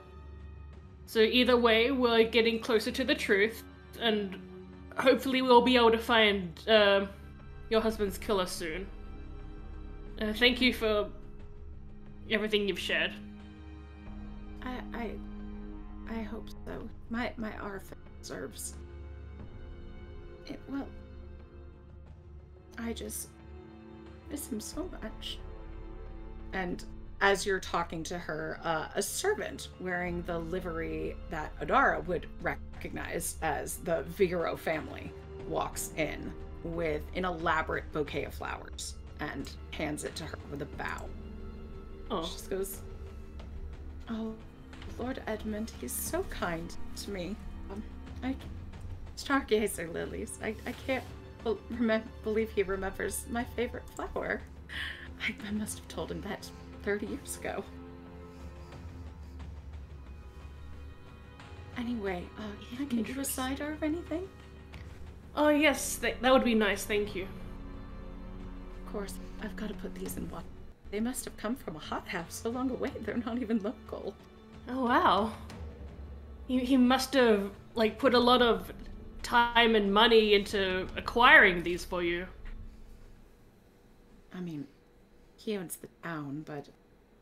So either way, we're getting closer to the truth, and hopefully we'll be able to find your husband's killer soon. Thank you for everything you've shared. I hope so. My Arthur deserves it. Well, I just miss him so much. And as you're talking to her, a servant wearing the livery that Adara would recognize as the Figaro family walks in with an elaborate bouquet of flowers and hands it to her with a bow. Oh. She just goes, "Oh, Lord Edmund, he's so kind to me. Stargazer lilies. I can't believe he remembers my favorite flower. I must have told him that 30 years ago. Anyway, can I get you a cider or anything?" Oh yes, that would be nice, thank you. Of course, I've got to put these in water. They must have come from a hothouse so long away, they're not even local. Oh wow. He must have, like, put a lot of time and money into acquiring these for you. I mean, he owns the town, but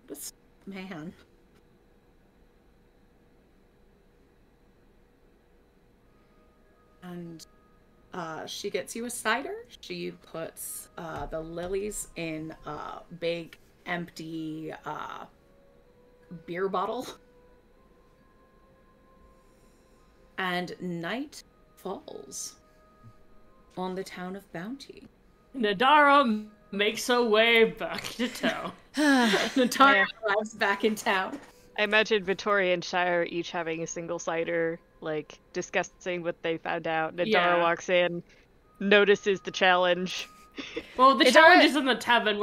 this man. And she gets you a cider. She puts the lilies in a big, empty beer bottle. And night falls on the town of Bounty. Nadara makes her way back to town. Nadara arrives back in town. I imagine Vittori and Shire each having a single cider, like, discussing what they found out. Nadara walks in, notices the challenge. Well, the challenge is in the tavern.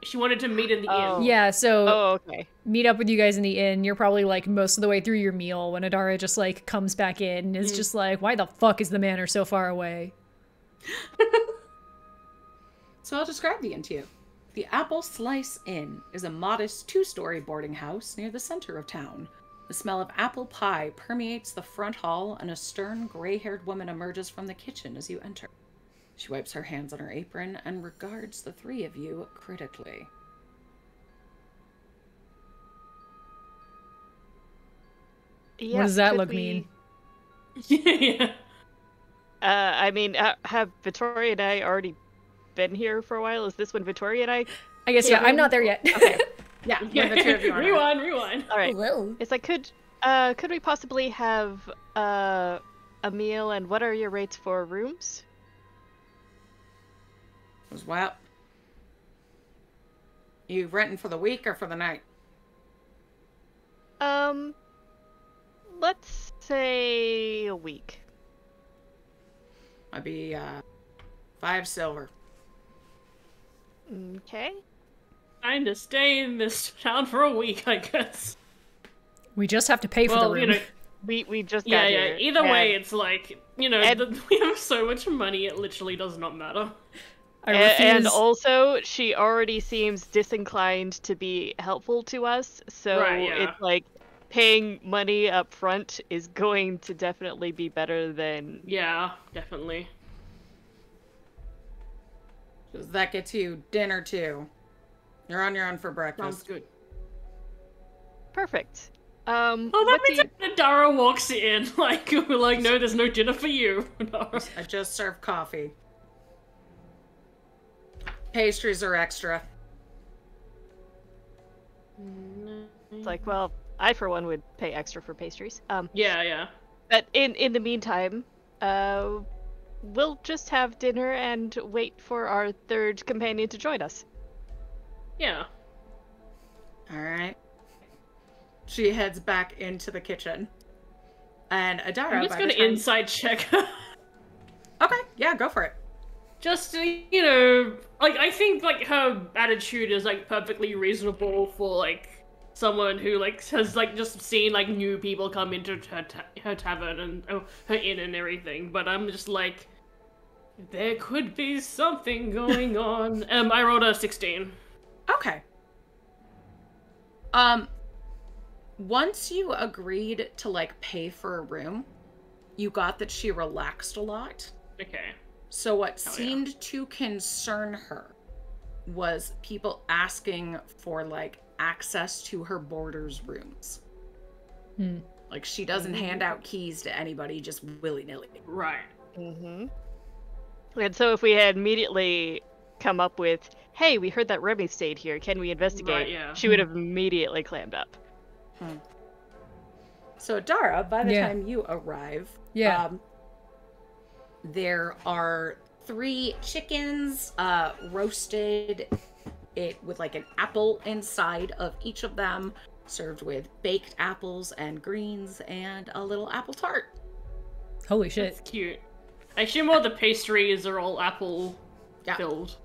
She wanted to meet in the inn. Yeah, so Okay. Meet up with you guys in the inn. You're probably, like, most of the way through your meal when Adara just, like, comes back in and is just like, why the fuck is the manor so far away? So I'll describe the inn to you. The Apple Slice Inn is a modest 2-story boarding house near the center of town. The smell of apple pie permeates the front hall, and a stern, gray-haired woman emerges from the kitchen as you enter. She wipes her hands on her apron and regards the three of you critically. Yeah, what does that look mean? Yeah. I mean, have Vittori and I already been here for a while? Is this when Vittori and I... I guess, yeah, I'm not there yet. Okay. Yeah, the two of you are. Rewind. All right. Whoa. It's like, could we possibly have a meal, and what are your rates for rooms? Well, you renting for the week or for the night? Let's say a week. Might be 5 silver. Okay. Trying to stay in this town for a week, I guess. We just have to pay for the room. You know, we just got here. Either way, it's like, you know, we have so much money, it literally does not matter. And also, she already seems disinclined to be helpful to us, so it's like paying money up front is going to definitely be better than... Yeah, definitely. Does that get you dinner too? You're on your own for breakfast. Sounds good. Perfect. Oh, that means Nadara walks in, like, we're like, no, there's no dinner for you. I just served coffee. Pastries are extra. It's like, well, I for one would pay extra for pastries. Yeah. But in the meantime, we'll just have dinner and wait for our third companion to join us. Yeah. All right. She heads back into the kitchen. And Adara, I'm just gonna inside check. Okay, yeah, go for it. Just, you know, like, I think, like, her attitude is, like, perfectly reasonable for, like, someone who, like, has, like, just seen, like, new people come into her tavern and her inn and everything. But I'm just like, there could be something going on. I rolled a 16. Okay. Once you agreed to, like, pay for a room, you got that she relaxed a lot. Okay. So what seemed to concern her was people asking for, like, access to her boarders' rooms. Like, she doesn't hand out keys to anybody just willy-nilly. Right. Mm-hmm. And so if we had immediately come up with, hey, we heard that Remy stayed here, can we investigate? Right, yeah. She would have immediately clammed up. So, Dara, by the time you arrive, there are 3 chickens roasted with like an apple inside of each of them, served with baked apples and greens and a little apple tart. Holy shit. That's cute. I assume all the pastries are all apple filled.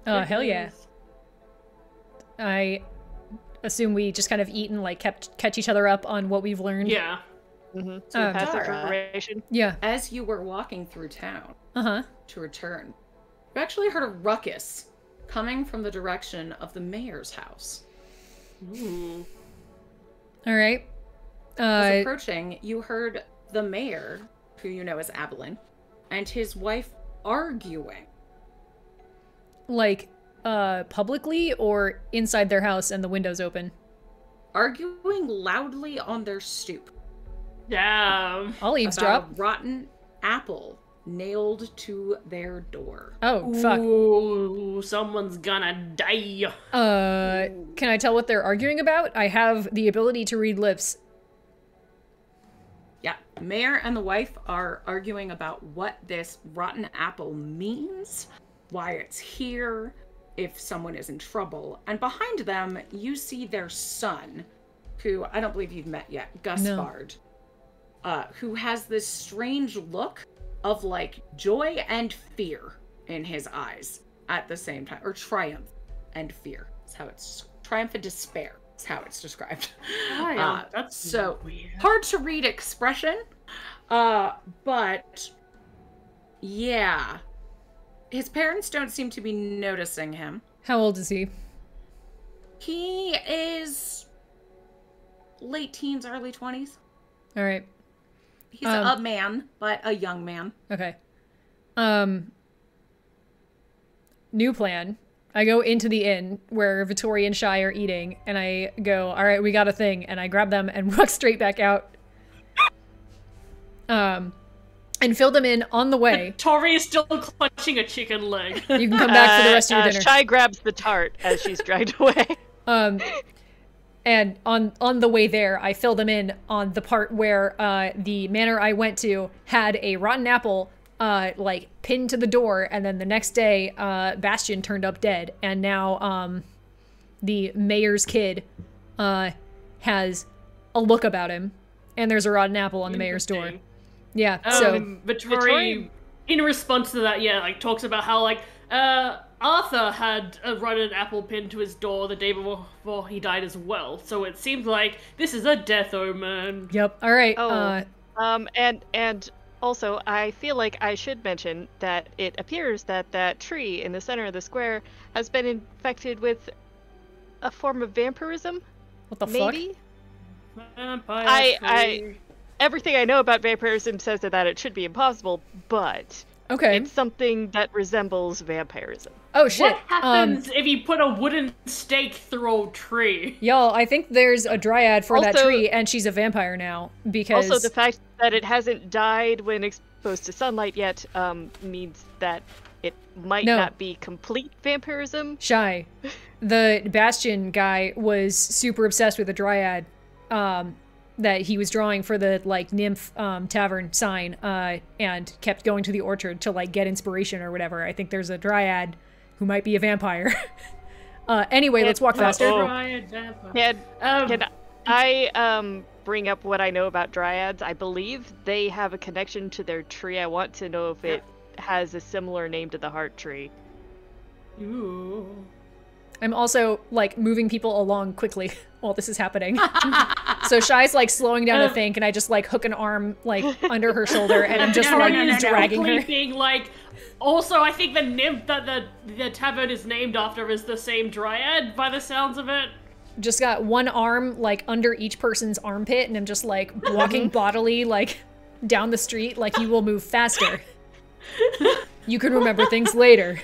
Oh, hell yeah. I assume we just kind of eat and like catch each other up on what we've learned. Yeah. Mm-hmm. So pass Dara, information. Yeah. As you were walking through town to return, you actually heard a ruckus coming from the direction of the mayor's house. Ooh. All right. As approaching, you heard the mayor, who you know as Abilene, and his wife arguing. Like, publicly or inside their house and the windows open? Arguing loudly on their stoop. Damn. I'll eavesdrop. About a rotten apple nailed to their door. Oh, fuck. Ooh, someone's gonna die. Can I tell what they're arguing about? I have the ability to read lips. Yeah, mayor and the wife are arguing about what this rotten apple means, why it's here, if someone is in trouble. And behind them, you see their son, who I don't believe you've met yet, Gaspard, who has this strange look of like joy and fear in his eyes at the same time, or triumph and fear. That's how it's triumph and despair. That's how it's described. That's so weird. hard to read expression, but yeah, his parents don't seem to be noticing him. How old is he? He is late teens, early 20s. All right. He's a man, but a young man. Okay. New plan. I go into the inn where Vittori and Shy are eating, and I go, all right, we got a thing. And I grab them and walk straight back out. And fill them in on the way. Tori is still clutching a chicken leg. You can come back for the rest of your dinner. Shy grabs the tart as she's dragged away. And on the way there, I fill them in on the part where the manor I went to had a rotten apple like pinned to the door, and then the next day Bastion turned up dead, and now the mayor's kid has a look about him, and there's a rotten apple on the mayor's door. Yeah, so Vittori, in response to that, like talks about how like Arthur had a rotten apple pinned to his door the day before he died as well. So it seems like this is a death omen. Yep. All right. And also, I feel like I should mention that it appears that that tree in the center of the square has been infected with a form of vampirism. What the maybe? Vampire everything I know about vampirism says that it should be impossible, but okay, it's something that resembles vampirism. Oh shit! What happens if you put a wooden stake through a tree? Y'all, I think there's a dryad for that tree, and she's a vampire now, because... Also, the fact that it hasn't died when exposed to sunlight yet means that it might not be complete vampirism. Shy. The Bastion guy was super obsessed with the dryad. that he was drawing for the like nymph tavern sign, and kept going to the orchard to like get inspiration or whatever. I think there's a dryad who might be a vampire. Anyway, let's walk faster. Dryad vampire. Can I bring up what I know about dryads? I believe they have a connection to their tree. I want to know if it has a similar name to the heart tree. Ooh. I'm also like moving people along quickly while this is happening. So Shy's like slowing down to think, and I just like hook an arm like under her shoulder, and I'm just dragging her. Being like, also, I think the nymph that the tavern is named after is the same dryad by the sounds of it. Just got one arm like under each person's armpit, and I'm just like walking bodily like down the street like you will move faster. You can remember things later.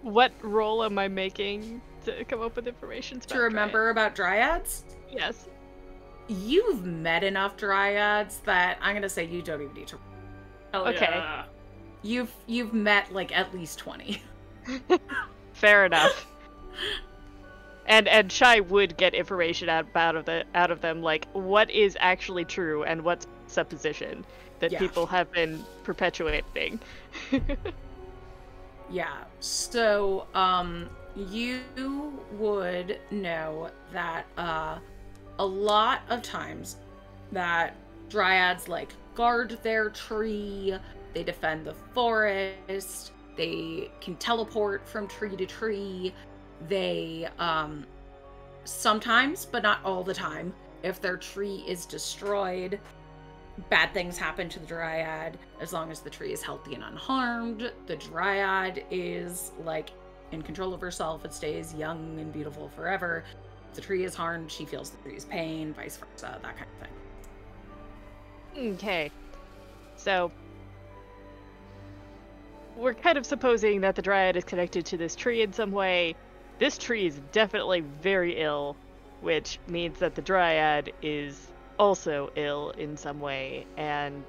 What role am I making to come up with information about to remember about dryads? Yes. You've met enough dryads that I'm gonna say you don't even need to. Okay. Yeah. You've met like at least 20. Fair enough. And Shy would get information out of them, like what is actually true and what's supposition that people have been perpetuating. Yeah. So, you would know that a lot of times that dryads like guard their tree, they defend the forest, they can teleport from tree to tree. They sometimes, but not all the time, if their tree is destroyed, bad things happen to the dryad. As long as the tree is healthy and unharmed, the dryad is like in control of herself. It stays young and beautiful forever. If the tree is harmed, she feels the tree's pain, vice versa, that kind of thing. Okay. So we're kind of supposing that the dryad is connected to this tree in some way. This tree is definitely very ill, which means that the dryad is also ill in some way, and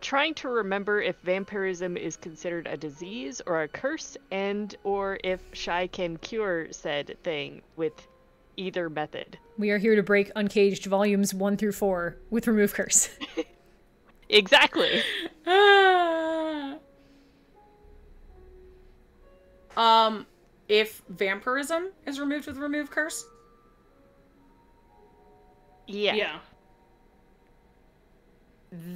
trying to remember if vampirism is considered a disease or a curse, and or if Shy can cure said thing with either method. We are here to break Uncaged volumes 1 through 4 with Remove Curse. Exactly. If vampirism is removed with Remove Curse? Yeah.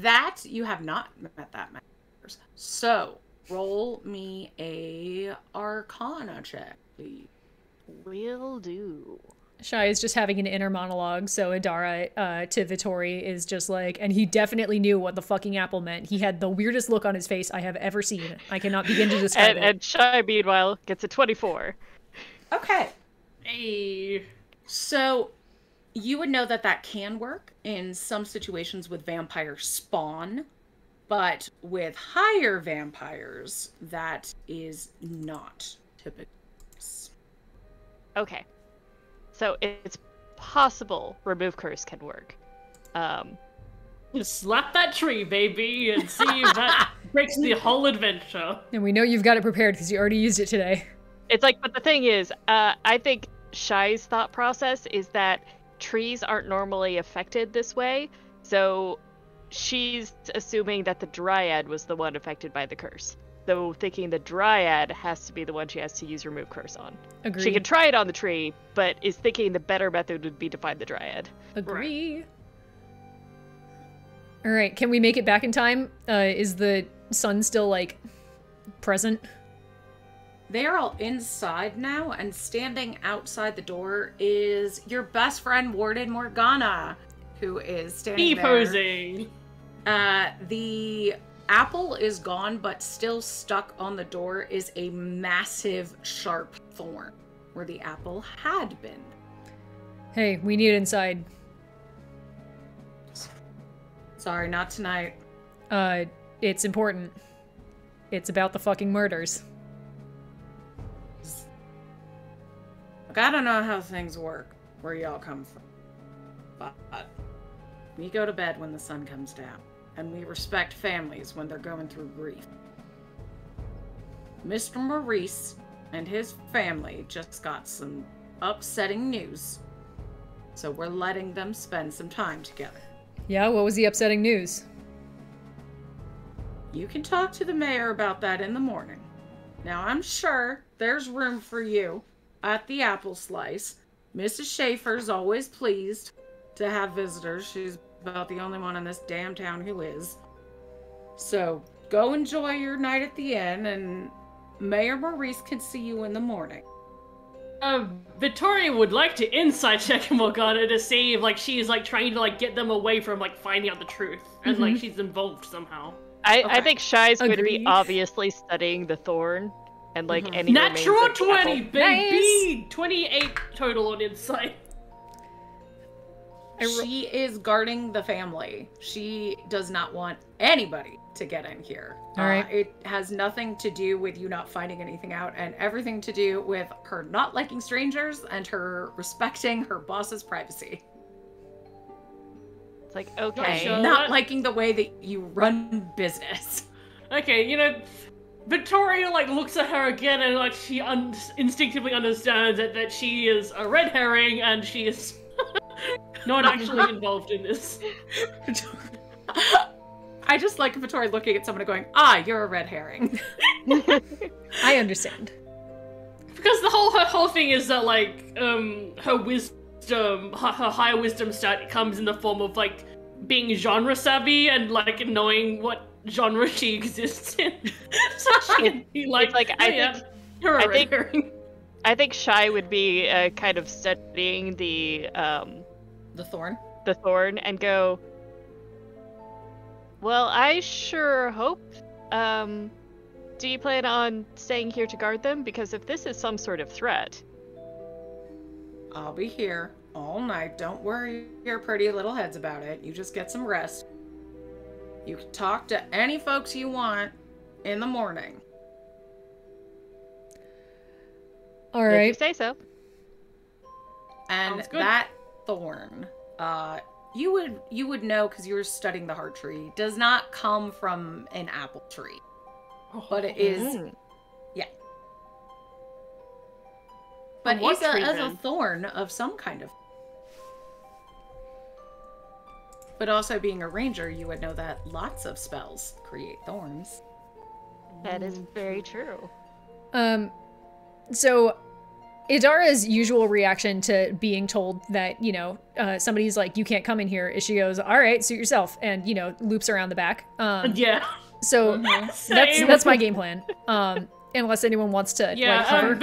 That, you have not met that many vampirs. So, roll me a Arcana check, please. Will do. Shy is just having an inner monologue, so Adara to Vittori is just like, and he definitely knew what the fucking apple meant. He had the weirdest look on his face I have ever seen. I cannot begin to describe it. And Shy, meanwhile, gets a 24. Okay. Hey. So, you would know that that can work in some situations with vampire spawn, but with higher vampires, that is not typical. Okay. So it's possible Remove Curse can work. Just slap that tree, baby, and see if that breaks the whole adventure. And we know you've got it prepared because you already used it today. It's like, but the thing is, I think Shy's thought process is that trees aren't normally affected this way, so she's assuming that the dryad was the one affected by the curse. So thinking the dryad has to be the one she has to use Remove Curse on. Agree. She can try it on the tree, but is thinking the better method would be to find the dryad. Agree. Right. All right, can we make it back in time? Is the sun still, like, present? They are all inside now, and standing outside the door is your best friend, Warden Morgana, who is standing there. Posing. The apple is gone, but still stuck on the door is a massive, sharp thorn where the apple had been. Hey, we need it inside. Sorry, not tonight. It's important. It's about the fucking murders. Look, I don't know how things work where y'all come from, but we go to bed when the sun comes down, and we respect families when they're going through grief. Mr. Maurice and his family just got some upsetting news. So we're letting them spend some time together. Yeah, what was the upsetting news? You can talk to the mayor about that in the morning. Now, I'm sure there's room for you at the apple slice. Mrs. Schaefer's always pleased to have visitors. She's about the only one in this damn town who is. So, go enjoy your night at the inn, and Mayor Maurice can see you in the morning. Victoria would like to insight check Morgana to see if, like, she's, like, trying to, like, get them away from, like, finding out the truth. And, like, she's involved somehow. I think Shy's going to be Agreed. obviously studying the thorn, and, like, any Natural remains of the 20, apple. baby! Nice. 28 total on insight. She is guarding the family. She does not want anybody to get in here. All right. It has nothing to do with you not finding anything out, and everything to do with her not liking strangers and her respecting her boss's privacy. It's like, And okay. Sure. not liking the way that you run business. Okay, you know, Victoria, like, looks at her again and, like, she instinctively understands that she is a red herring and she is not actually involved in this. I just like Vittoria looking at someone and going, "Ah, you're a red herring." I understand. Because her whole thing is that, like, her wisdom, her higher wisdom stat comes in the form of, like, being genre savvy and, like, knowing what genre she exists in. So she can be like, It's like, "Oh, yeah, you're a red herring." I think Shy would be kind of studying the The thorn. and go, well, I sure hope. Do you plan on staying here to guard them? Because if this is some sort of threat... I'll be here all night. Don't worry your pretty little heads about it. You just get some rest. You can talk to any folks you want in the morning. All If you right. say so. And Sounds good. that thorn, you would know because you were studying the heart tree, does not come from an apple tree. But it is, yeah. But From what it's tree, a then? thorn of some kind of. But also being a ranger, you would know that lots of spells create thorns. That is very true. So Idara's usual reaction to being told that, you know, somebody's like, you can't come in here, is she goes, all right, suit yourself, and, you know, loops around the back. Yeah. So Same. that's my game plan. Unless anyone wants to, Yeah, like, hover.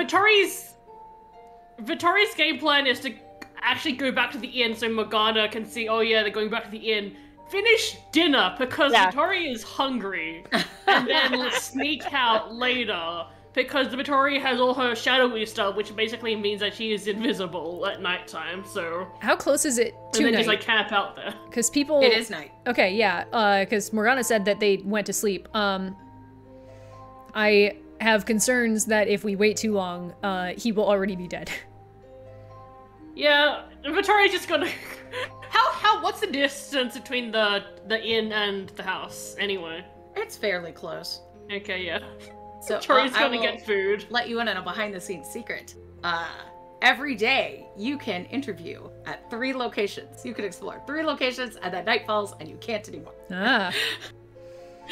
Vittoria's game plan is to actually go back to the inn so Morgana can see, oh yeah, they're going back to the inn. Finish dinner because Yeah. Vittoria is hungry, and then sneak out later because Vittoria has all her shadowy stuff, which basically means that she is invisible at nighttime. So How close is it to and then night? just like camp out there. Because people... It is night. Okay, yeah, because Morgana said that they went to sleep. I have concerns that if we wait too long, he will already be dead. Yeah, Vittoria's just gonna. What's the distance between the inn and the house anyway? It's fairly close. Okay, yeah. So Victoria's I gonna will get food. let you in on a behind-the-scenes secret. Every day you can interview at 3 locations. You can explore 3 locations, and then night falls, and you can't anymore. Ah,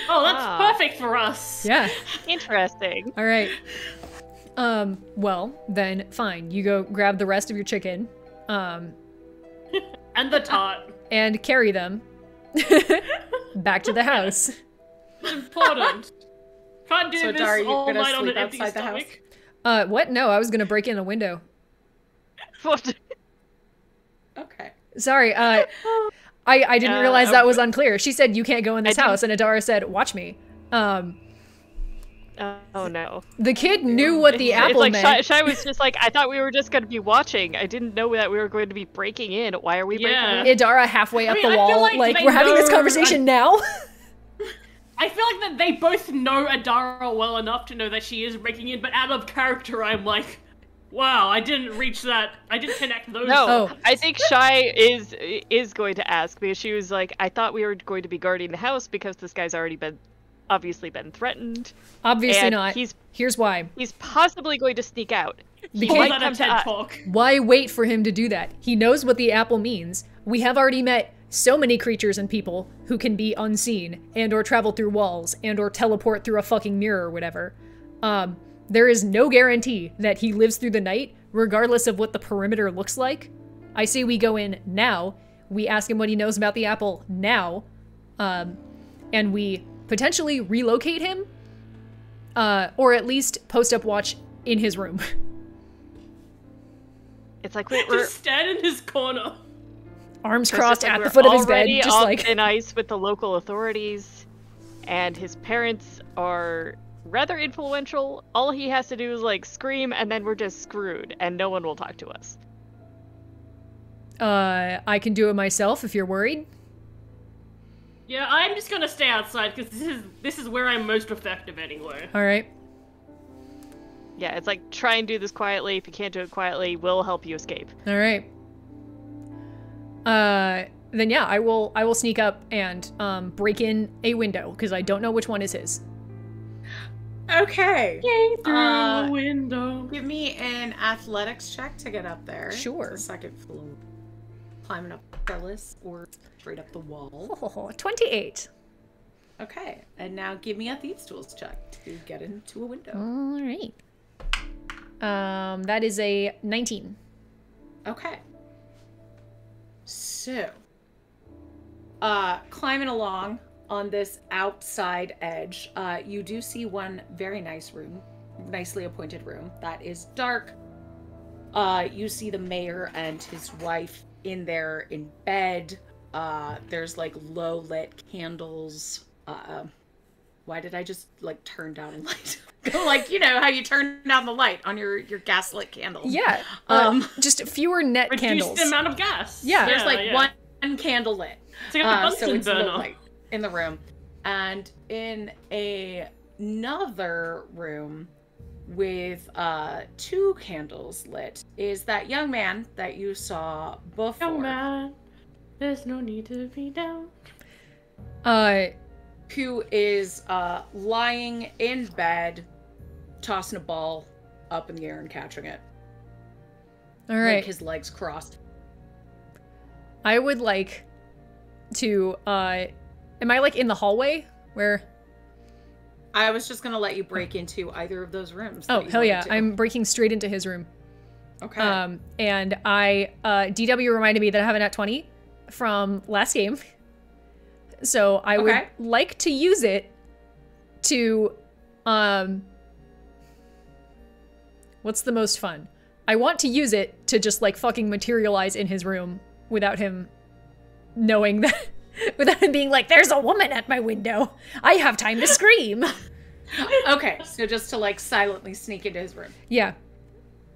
Oh, that's Ah. perfect for us. yeah. Interesting. All right. Well, then fine. You go grab the rest of your chicken, And the tart. and carry them back to the house. Important. Can't do So, this Dara, you all gonna night on sleep an empty outside the house? stomach. What? No, I was gonna break in a window. What? Okay. Sorry, I didn't realize that was unclear. She said, you can't go in this I didn't- house, and Adara said, watch me. Oh no. The kid knew what the It's apple like meant. Shy was just like, I thought we were just going to be watching. I didn't know that we were going to be breaking in. Why are we Yeah. breaking in? Idara halfway up mean, the I feel wall, like like, they we're having this know- conversation now? I feel like that they both know Adara well enough to know that she is breaking in, but out of character, I'm like, wow, I didn't reach that. I didn't connect those. No, Oh. I think Shy is going to ask because she was like, I thought we were going to be guarding the house because this guy's already obviously been threatened. Obviously And not. he's Here's why. possibly going to sneak out. He Because- let a TED talk. Why wait for him to do that? He knows what the apple means. We have already met so many creatures and people who can be unseen and or travel through walls and or teleport through a fucking mirror or whatever. There is no guarantee that he lives through the night, regardless of what the perimeter looks like. I say we go in now, we ask him what he knows about the apple now, and we potentially relocate him, or at least post up watch in his room. It's like we're Just stand in his corner. Arms it's crossed like at we're the foot of his bed, already just on like... thin ice with the local authorities, and his parents are rather influential. All he has to do is like scream, and then we're just screwed, and no one will talk to us. I can do it myself if you're worried. Yeah, I'm just gonna stay outside because this is where I'm most effective anyway. All right. Yeah, it's like try and do this quietly. If you can't do it quietly, we'll help you escape. All right. Then yeah, I will sneak up and break in a window because I don't know which one is his. Okay. Yay, through the window. Give me an athletics check to get up there. Sure. To the second floor. Climbing up the trellis or straight up the wall. Oh, 28. Okay. And now give me a thieves tools check to get into a window. All right. That is a 19. Okay. So, climbing along on this outside edge, you do see one very nice room, nicely appointed room that is dark. You see the mayor and his wife in there in bed. There's like low lit candles. Why did I just like turn down a light? Like, you know how you turn down the light on your gaslit candles. Yeah. Just fewer net Reduce candles. the amount of gas. Yeah. There's like one candle lit. It's like a So Bunsen it's low burner. light in the room. And in another room with 2 candles lit is that young man that you saw before. Young man, there's no need to be down. Who is lying in bed, tossing a ball up in the air and catching it. All right. Like his legs crossed. I would like to, am I like in the hallway where? I was just gonna let you break into either of those rooms. Oh, that you hell yeah. wanted to. I'm breaking straight into his room. Okay. And DW reminded me that I have a nat 20 from last game. So I would like to use it to, what's the most fun? I want to use it to just like fucking materialize in his room without him knowing that, without him being like, there's a woman at my window. I have time to scream. Okay, so just to like silently sneak into his room. Yeah.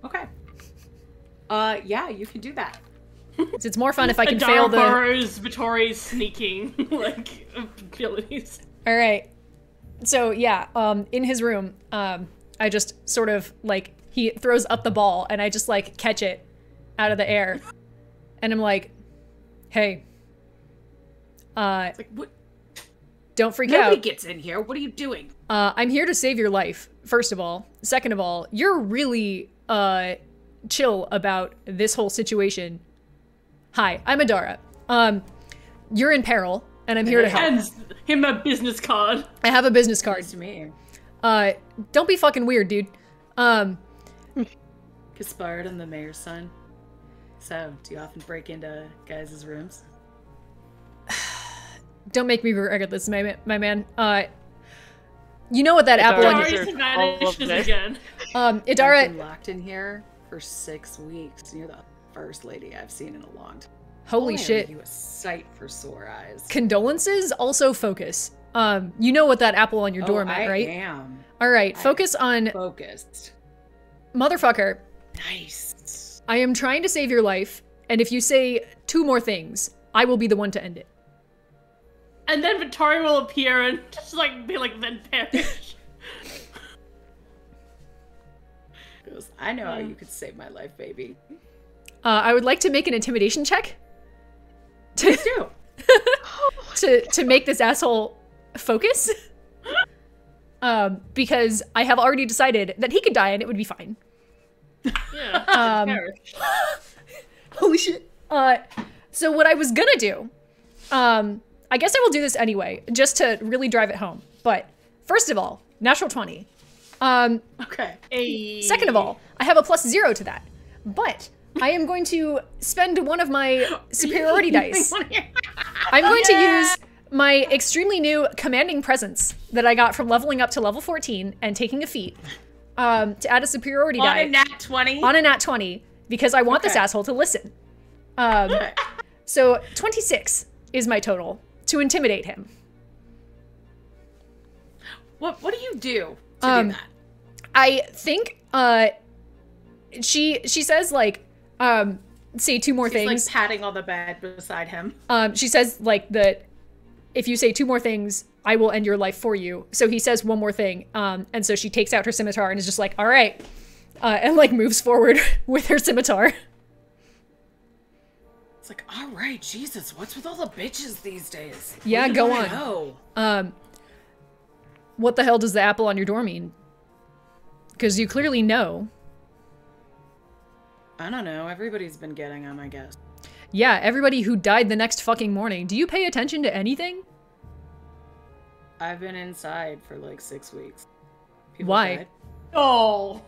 Okay. Yeah, you can do that. It's more fun if I can Adara fail the... borrows Vittori's sneaking, like, abilities. All right. So yeah, in his room, I just sort of like, he throws up the ball and I just like catch it out of the air. And I'm like, hey, It's like, what? don't freak Nobody out. gets in here. What are you doing? I'm here to save your life, first of all. Second of all, you're really chill about this whole situation. Hi, I'm Adara. You're in peril, and I'm here to help. Hands him a business card. I have a business card. Nice to meet you. Don't be fucking weird, dude. Gaspard, I'm the mayor's son. So, do you often break into guys' rooms? Don't make me regret this, my man. You know what that apple on your... Adara's vanishes again. I've Idara... been locked in here for 6 weeks. You're the first lady I've seen in a long time. Holy Boy, are shit. You a sight for sore eyes. Condolences, also focus. You know what that apple on your doormat, right? I am. All right, focus on... Focused. Motherfucker, Nice. I am trying to save your life, and if you say 2 more things, I will be the one to end it. And then Vittori will appear and just like be like, then perish. Goes, I know how you could save my life, baby. I would like to make an intimidation check Please do. to make this asshole focus. Because I have already decided that he could die and it would be fine. Yeah. Holy shit. So what I was gonna do, I guess I will do this anyway, just to really drive it home. But first of all, natural 20. Okay. Hey. Second of all, I have a +0 to that. But I am going to spend one of my superiority dice. I'm going to use my extremely new commanding presence that I got from leveling up to level 14 and taking a feat to add a superiority die. On a nat 20? On a nat 20, because I want this asshole to listen. So 26 is my total to intimidate him. What do you do to do that? I think she says like say two more She's things. like patting on the bed beside him. She says like that if you say two more things, I will end your life for you. So he says one more thing. And so she takes out her scimitar and is just like, all right. And like moves forward with her scimitar. It's like, all right, Jesus, what's with all the bitches these days? Yeah, What go do I on. know? What the hell does the apple on your door mean? Because you clearly know. I don't know. Everybody's been getting them, I guess. Yeah, everybody who died the next fucking morning. Do you pay attention to anything? I've been inside for like 6 weeks. Why? Died. Oh.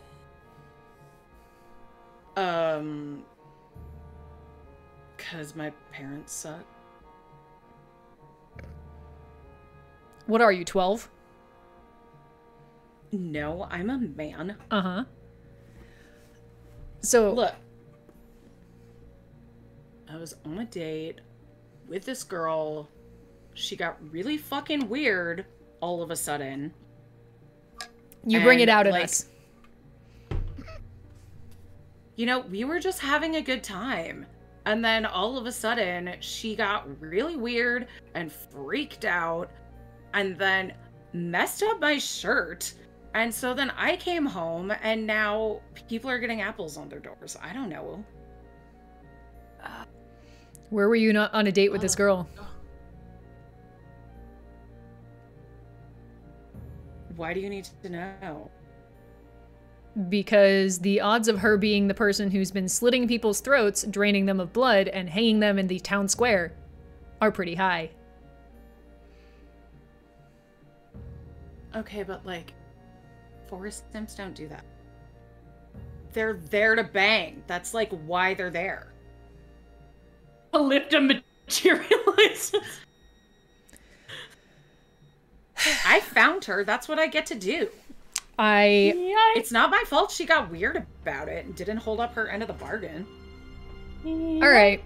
Because my parents suck. What are you, 12? No, I'm a man. Uh-huh. So, Look. I was on a date with this girl. She got really fucking weird all of a sudden. you bring it and, out in like, us. You know, we were just having a good time. And then all of a sudden, she got really weird and freaked out and then messed up my shirt. And so then I came home and now people are getting apples on their doors. I don't know. Where were you not on a date with this girl? Why do you need to know? Because the odds of her being the person who's been slitting people's throats, draining them of blood, and hanging them in the town square are pretty high. Okay, but like, forest nymphs don't do that. They're there to bang. That's like why they're there. Ellipta materializes. I found her. That's what I get to do. All It's not my fault she got weird about it and didn't hold up her end of the bargain. right.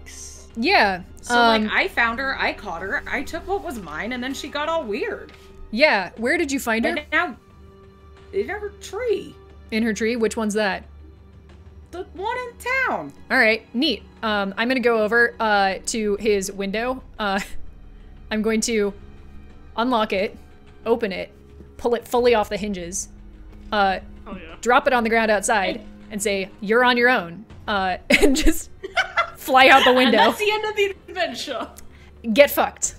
Yeah. So like, I found her, I caught her, I took what was mine, and then she got all weird. Yeah. Where did you find her? And now, in her tree. In her tree? Which one's that? The one in town. All right. Neat. I'm going to go over to his window. I'm going to unlock it, open it, pull it fully off the hinges, drop it on the ground outside, and say, "You're on your own," and just fly out the window. And that's the end of the adventure. Get fucked.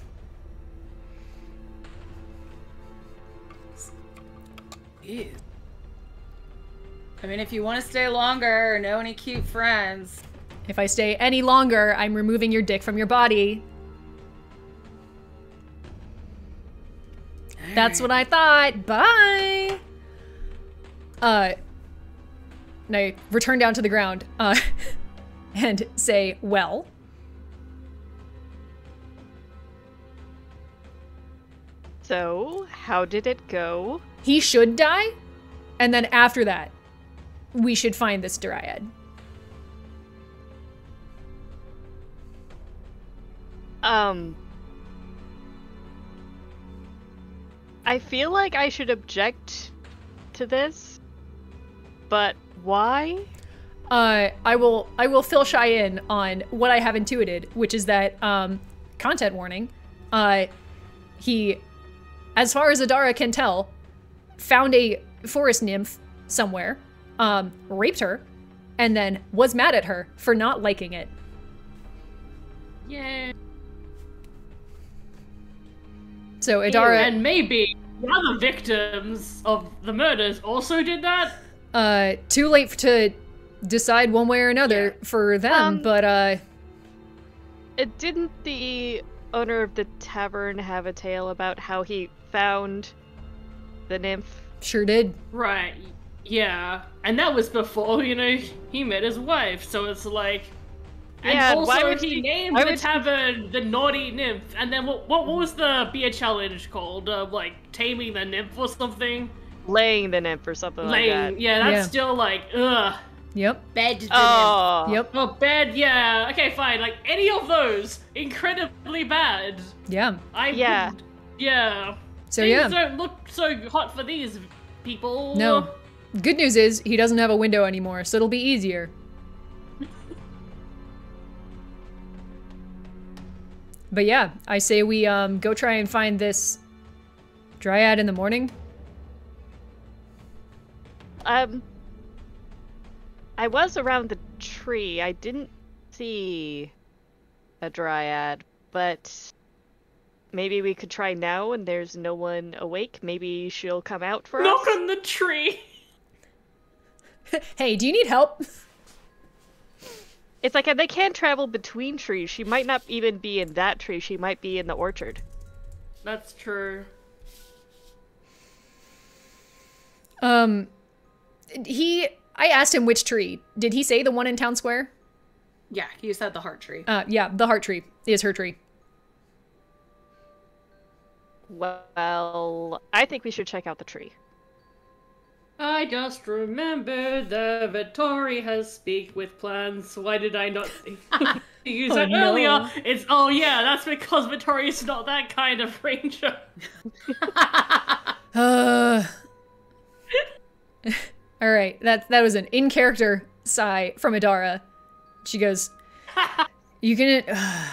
Ew. I mean, if you want to stay longer or know any cute friends. If I stay any longer, I'm removing your dick from your body. That's what I thought. Bye. And I return down to the ground, and say, well. So, how did it go? He should die, and then after that, we should find this dryad. I feel like I should object to this, but why? I will fill Shy in on what I have intuited, which is that, content warning, he, as far as Adara can tell, found a forest nymph somewhere, raped her, and then was mad at her for not liking it. Yeah. So Adara... And maybe the other victims of the murders also did that? Too late to decide one way or another for them, but Didn't the owner of the tavern have a tale about how he found the nymph? sure did. Right. Yeah. And that was before, he met his wife, so it's like... And Yeah, also why would he he- named why the would he- tavern the Naughty Nymph, and then what was the beer challenge called? Like, Taming the Nymph or something? Laying the nymph or something like that. Yeah, that's Yeah. still like, ugh. Yep. Bed the Oh. Yep. Oh, bad, yeah. Okay, fine. Like, any of those, incredibly bad. Yeah. Yeah. So Things yeah. don't look so hot for these people. No. Good news is he doesn't have a window anymore, so it'll be easier. But yeah, I say we go try and find this dryad in the morning. I was around the tree. I didn't see a dryad, but maybe we could try now when there's no one awake. Maybe she'll come out for Knock us. on the tree. Hey, do you need help? It's like they can travel between trees. She might not even be in that tree. She might be in the orchard. That's true. I asked him which tree. Did he say the one in town square? Yeah, you said the heart tree. Yeah, the heart tree is her tree. Well, I think we should check out the tree. I just remembered that Vittori has speak with plans. Why did I not think to use Oh, that no. earlier? Yeah, that's because Vittori is not that kind of ranger. All right, that was an in-character sigh from Adara. She goes, "You can,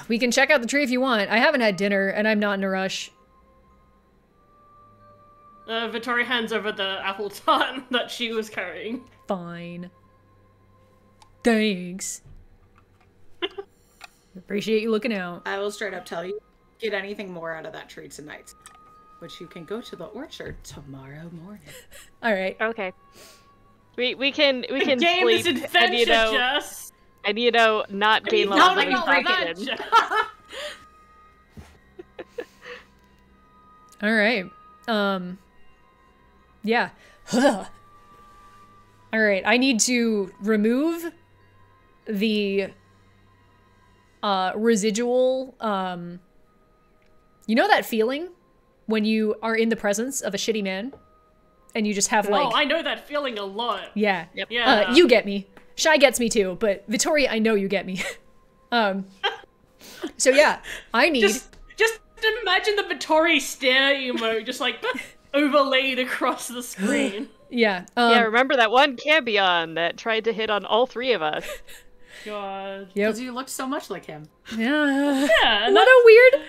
we can check out the tree if you want. I haven't had dinner and I'm not in a rush." Vittori hands over the apple tart that she was carrying. Fine. Thanks. Appreciate you looking out. I will straight up tell you, get anything more out of that tree tonight. But you can go to the orchard tomorrow morning. All right. Okay. We can Game sleep is adventure, Jess. and not gain No, levels no, of no, infection. adventure. All right. Yeah. All right. I need to remove the residual. You know that feeling when you are in the presence of a shitty man, and you just have like. Oh, I know that feeling a lot. Yeah. Yep. Yeah. You get me. Shy gets me too, but Vittori, I know you get me. So yeah, I need. Just imagine the Vittori stare emote just like overlaid across the screen. Yeah. Yeah, remember that one Cambion that tried to hit on all three of us? God. Yep. Because you look so much like him. Yeah. Yeah, and What a weird.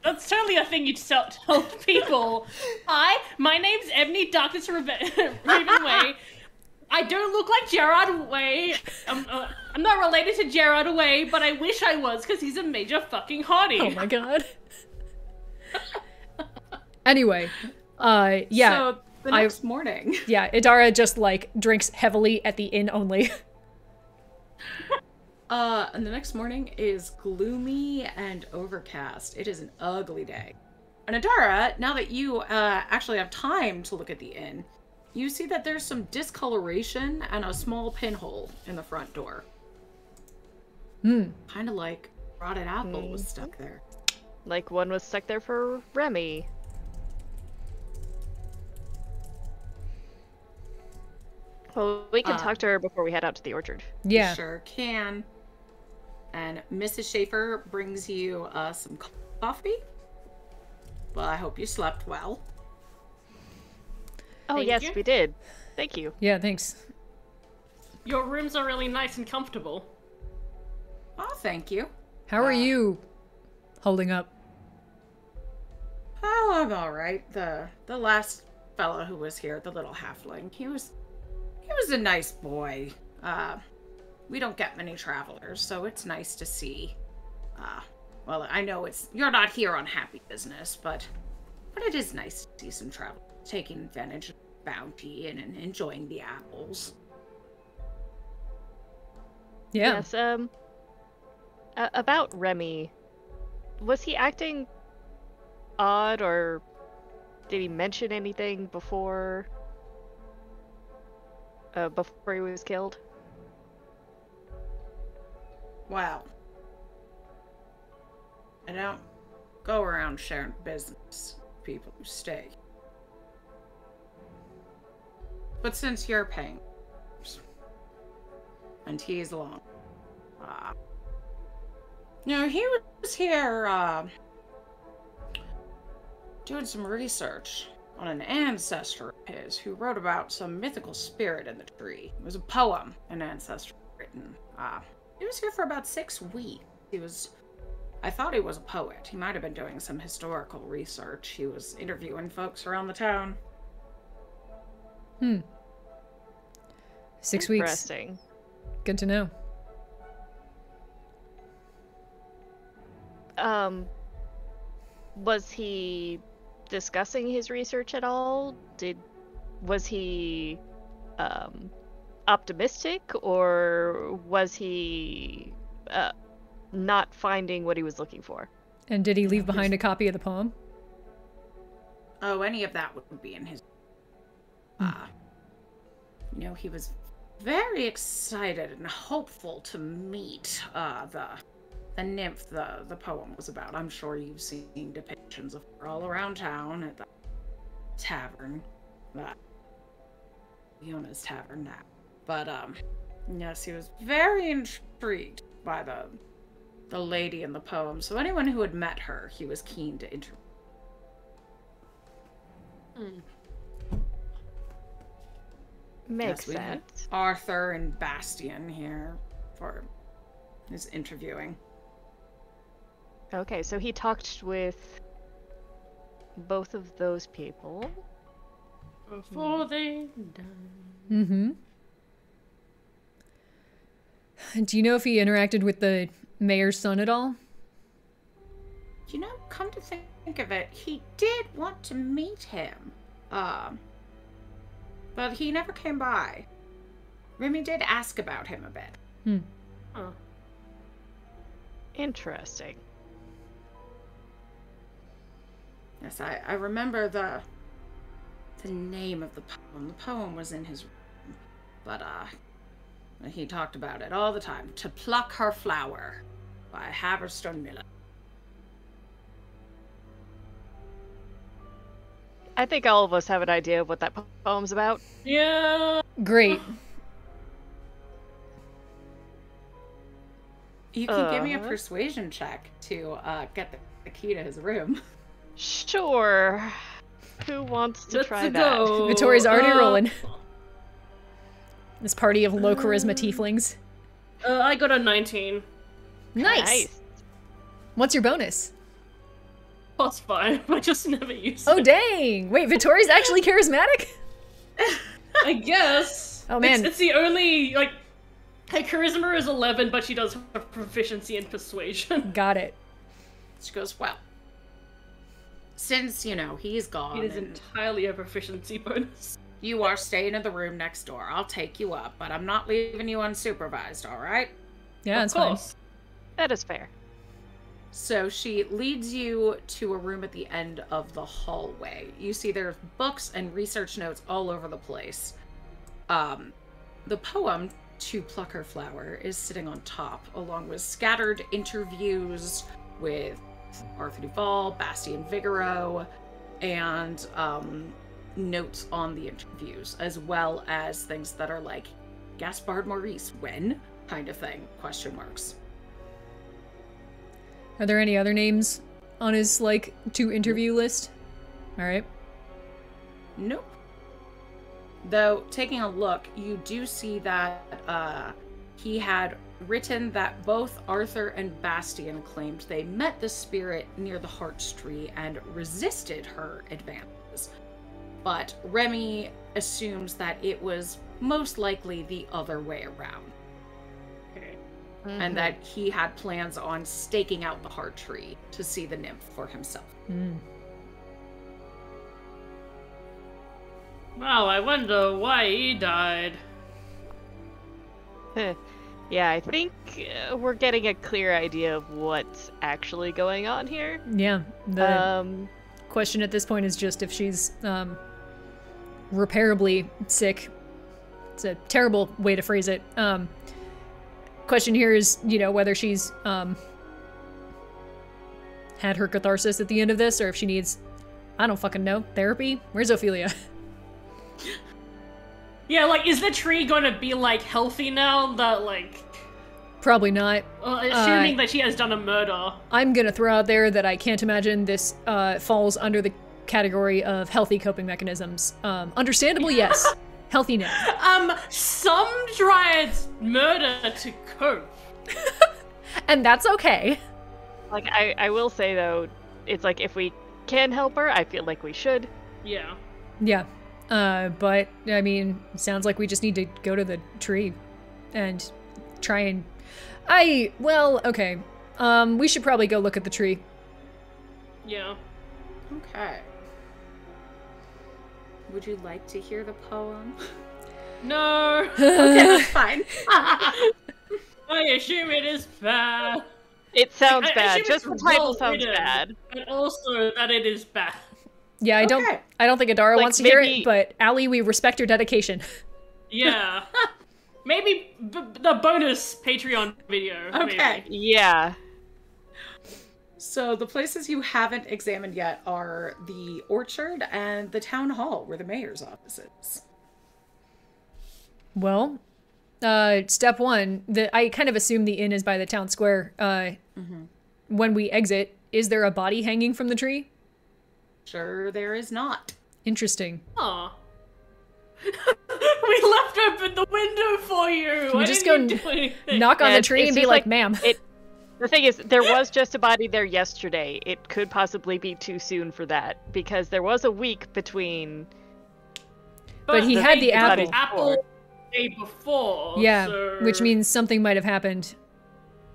that's totally a thing you tell people. Hi, my name's Ebony Darkness Ravenway. I don't look like Gerard Way. I'm not related to Gerard Way, but I wish I was because he's a major fucking hottie. Oh my god. Anyway, yeah. So the next morning. Yeah, Idara just like drinks heavily at the inn only. And the next morning is gloomy and overcast. It is an ugly day. And Adara, now that you actually have time to look at the inn, you see that there's some discoloration and a small pinhole in the front door. Kind of like rotted apple was stuck there. Like one was stuck there for Remy. Well, we can talk to her before we head out to the orchard. Yeah. You sure can. And Mrs. Schaefer brings you some coffee. Well, I hope you slept well. Oh, Thank yes, you. we did. Thank you. Yeah, thanks. Your rooms are really nice and comfortable. Oh, thank you. How are you holding up? Oh, I'm all right. The last fellow who was here, the little halfling, he was a nice boy. We don't get many travelers, so it's nice to see. Well, I know you're not here on happy business, but it is nice to see some travelers taking advantage of bounty and enjoying the apples. Yeah. Yes, about Remy. Was he acting odd, or did he mention anything before he was killed? Wow. I don't go around sharing business with people who stay. But since you're paying, and he's along, he was here, doing some research on an ancestor of his who wrote about some mythical spirit in the tree. It was a poem an ancestor written. He was here for about 6 weeks. I thought he was a poet. He might have been doing some historical research. He was interviewing folks around the town. 6 weeks. Interesting. Good to know. Was he discussing his research at all? Was he optimistic, or was he not finding what he was looking for? And did he leave behind a copy of the poem? Oh, any of that would be in his... he was very excited and hopeful to meet the nymph the poem was about. I'm sure you've seen depictions of her all around town at the tavern. Fiona's tavern now. But, yes, he was very intrigued by the lady in the poem. So anyone who had met her, he was keen to interview. Makes Yes, we had sense. Arthur and Bastian here for his interviewing. Okay, so he talked with both of those people. Before they die. Mm-hmm. Do you know if he interacted with the mayor's son at all? Come to think of it, he did want to meet him. But he never came by. Remy did ask about him a bit. Huh. Interesting. Yes, I remember the name of the poem. The poem was in his room. But, he talked about it all the time. To Pluck Her Flower by Haverstone Miller. I think all of us have an idea of what that poem's about. Yeah. Great. You can give me a persuasion check to get the key to his room. Sure. Who wants to try that? Go. Vittori's already rolling. This party of low charisma tieflings. I got a 19. Nice. What's your bonus? +5. I just never used Oh it. dang! Wait, Vittori's actually charismatic? I guess. Oh, man. It's the only, her charisma is 11, but she does have proficiency in persuasion. Got it. She goes, well, since, he's gone, It is and entirely a proficiency bonus. you are staying in the room next door, I'll take you up, but I'm not leaving you unsupervised, alright? Yeah, Of that's fine. course. That is fair. So she leads you to a room at the end of the hallway. You see there's books and research notes all over the place. The poem, To Pluck Her Flower, is sitting on top, along with scattered interviews with Arthur Duval, Bastien Vigoro, and notes on the interviews, as well as things that are like, Gaspard Maurice, when? Kind of thing, question marks. Are there any other names on his, to interview list? Alright. Nope. Though, taking a look, you do see that he had written that both Arthur and Bastien claimed they met the spirit near the Heart's Tree and resisted her advances. But Remy assumes that it was most likely the other way around. Okay. And that he had plans on staking out the Heart Tree to see the nymph for himself. Wow, I wonder why he died. Yeah, I think we're getting a clear idea of what's actually going on here. Yeah. The question at this point is just if she's repairably sick. It's a terrible way to phrase it. Question here is, whether she's had her catharsis at the end of this, or if she needs, I don't fucking know, therapy? Where's Ophelia? Yeah, like, is the tree gonna be, like, healthy now? That, like... Probably not. Assuming that she has done a murder. I'm gonna throw out there that I can't imagine this falls under the category of healthy coping mechanisms. Understandable, yes. Healthy, no. Some dryads murder to cope. And that's okay. Like, I will say, though, it's like, if we can help her, I feel like we should. Yeah. Yeah. But, I mean, sounds like we just need to go to the tree and try and... well, okay. We should probably go look at the tree. Yeah. Okay. Would you like to hear the poem? No. Okay, that's fine. I assume it is bad. It sounds I bad. assume Just the it's title sounds well-written, bad. And also that it is bad. Yeah, I don't think Adara Like, wants to hear maybe- it, but Allie, we respect your dedication. Yeah. Maybe the bonus Patreon video. Okay. Maybe. Yeah. So the places you haven't examined yet are the orchard and the town hall, where the mayor's office is. Well, step one, I kind of assume the inn is by the town square. When we exit, is there a body hanging from the tree? Sure, there is not. Interesting. Aw. We left open the window for you. we I just didn't go even do anything. Knock on Yeah, the it's- tree it's and be just like, like- ma'am. The thing is, there was just a body there yesterday. It could possibly be too soon for that, because there was a week between... But he the had the day- apple. apple the day before. Yeah, so... which means something might have happened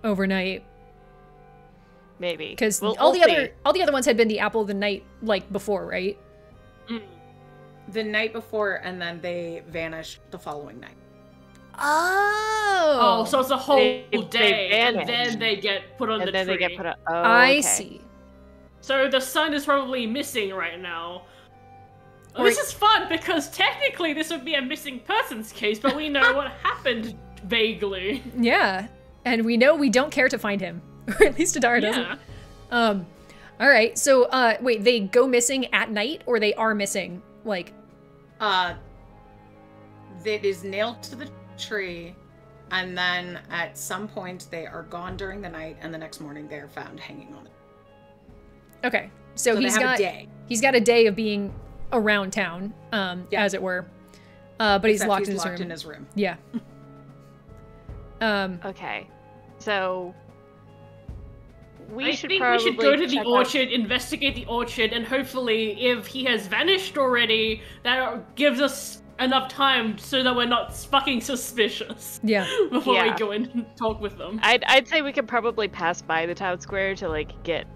overnight. Maybe. Because We'll all the see. other ones had been the apple the night before, right? Mm. The night before, and then they vanish the following night. Oh. Oh, so it's a whole They day, and vanish. then they get put on And the then tree. they get put up. Oh, I okay. see. So the sun is probably missing right now. Or- This is fun because technically this would be a missing persons case, but we know what happened vaguely. Yeah, and we know we don't care to find him, or at least Adara doesn't. Yeah. All right. So, wait, they go missing at night, or they are missing like? It is nailed to the tree, and then at some point they are gone during the night, and the next morning they are found hanging on it. Okay, so they he's have got a day. he's got a day of being around town, as it were, but he's Except locked he's in locked his room. in his room. Yeah. Okay. So... I should think we probably should go to the check out- orchard, investigate the orchard, and hopefully, if he has vanished already, that gives us enough time so that we're not fucking suspicious Yeah. before we Yeah. go in and talk with them. I'd say we could probably pass by the town square to, like, get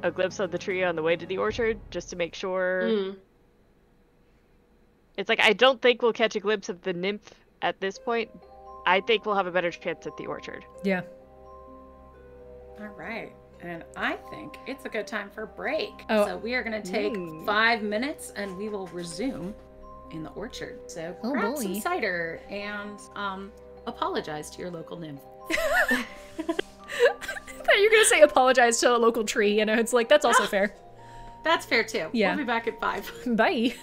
a glimpse of the tree on the way to the orchard, just to make sure. Mm. It's like, I don't think we'll catch a glimpse of the nymph at this point. I think we'll have a better chance at the orchard. Yeah. All right. And I think it's a good time for a break. Oh. So we are going to take 5 minutes and we will resume in the orchard. So Oh, grab boy. some cider and apologize to your local nymph. I thought you were gonna say apologize to a local tree, and it's like that's also fair. That's fair too. Yeah. We'll be back at 5. Bye.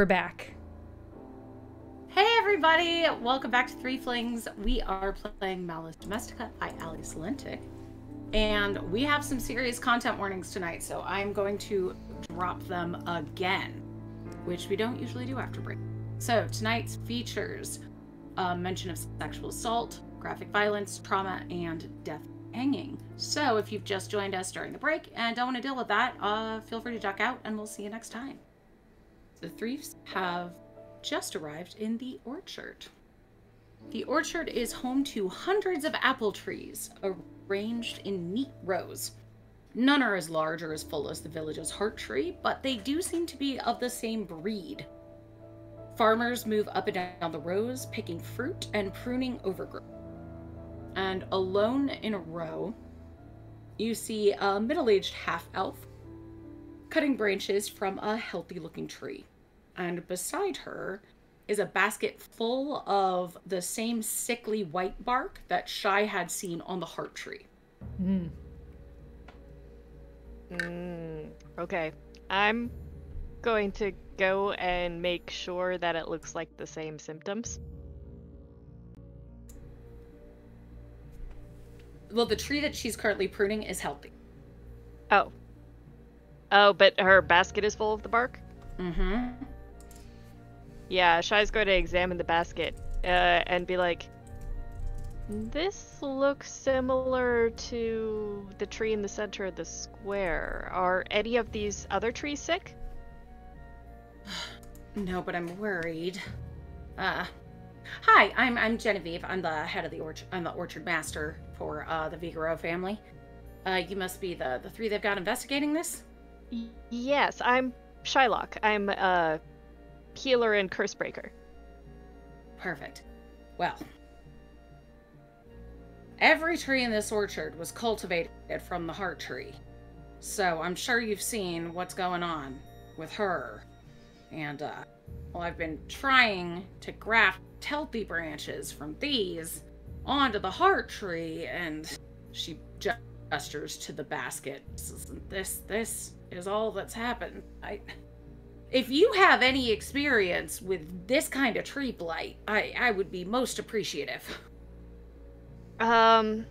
we're back. Hey everybody! Welcome back to Threeflings. We are playing Malus Domestica by Ali Salentic. And we have some serious content warnings tonight, so I'm going to drop them again, which we don't usually do after break. So tonight's features mention of sexual assault, graphic violence, trauma, and death hanging. So if you've just joined us during the break and don't want to deal with that, feel free to duck out and we'll see you next time. The Threefs have just arrived in the orchard. The orchard is home to hundreds of apple trees arranged in neat rows. None are as large or as full as the village's heart tree, but they do seem to be of the same breed. Farmers move up and down the rows, picking fruit and pruning overgrowth. And alone in a row, you see a middle-aged half-elf cutting branches from a healthy-looking tree. And beside her is a basket full of the same sickly white bark that Shy had seen on the heart tree. Okay. I'm going to go and make sure that it looks like the same symptoms. Well, the tree that she's currently pruning is healthy. Oh. Oh, but her basket is full of the bark? Mm-hmm. Yeah, Shy's going to examine the basket and be like, this looks similar to the tree in the center of the square. Are any of these other trees sick? No, but I'm worried. Hi, I'm Genevieve. I'm the head of the orchard. I'm the orchard master for the Vigoro family. You must be the three they've got investigating this? Yes, I'm Shylock. I'm a healer and cursebreaker. Perfect. Well, every tree in this orchard was cultivated from the heart tree. So I'm sure you've seen what's going on with her. And, well, I've been trying to graft healthy branches from these onto the heart tree, and she gestures to the basket. This is all that's happened. If you have any experience with this kind of tree blight, I would be most appreciative. I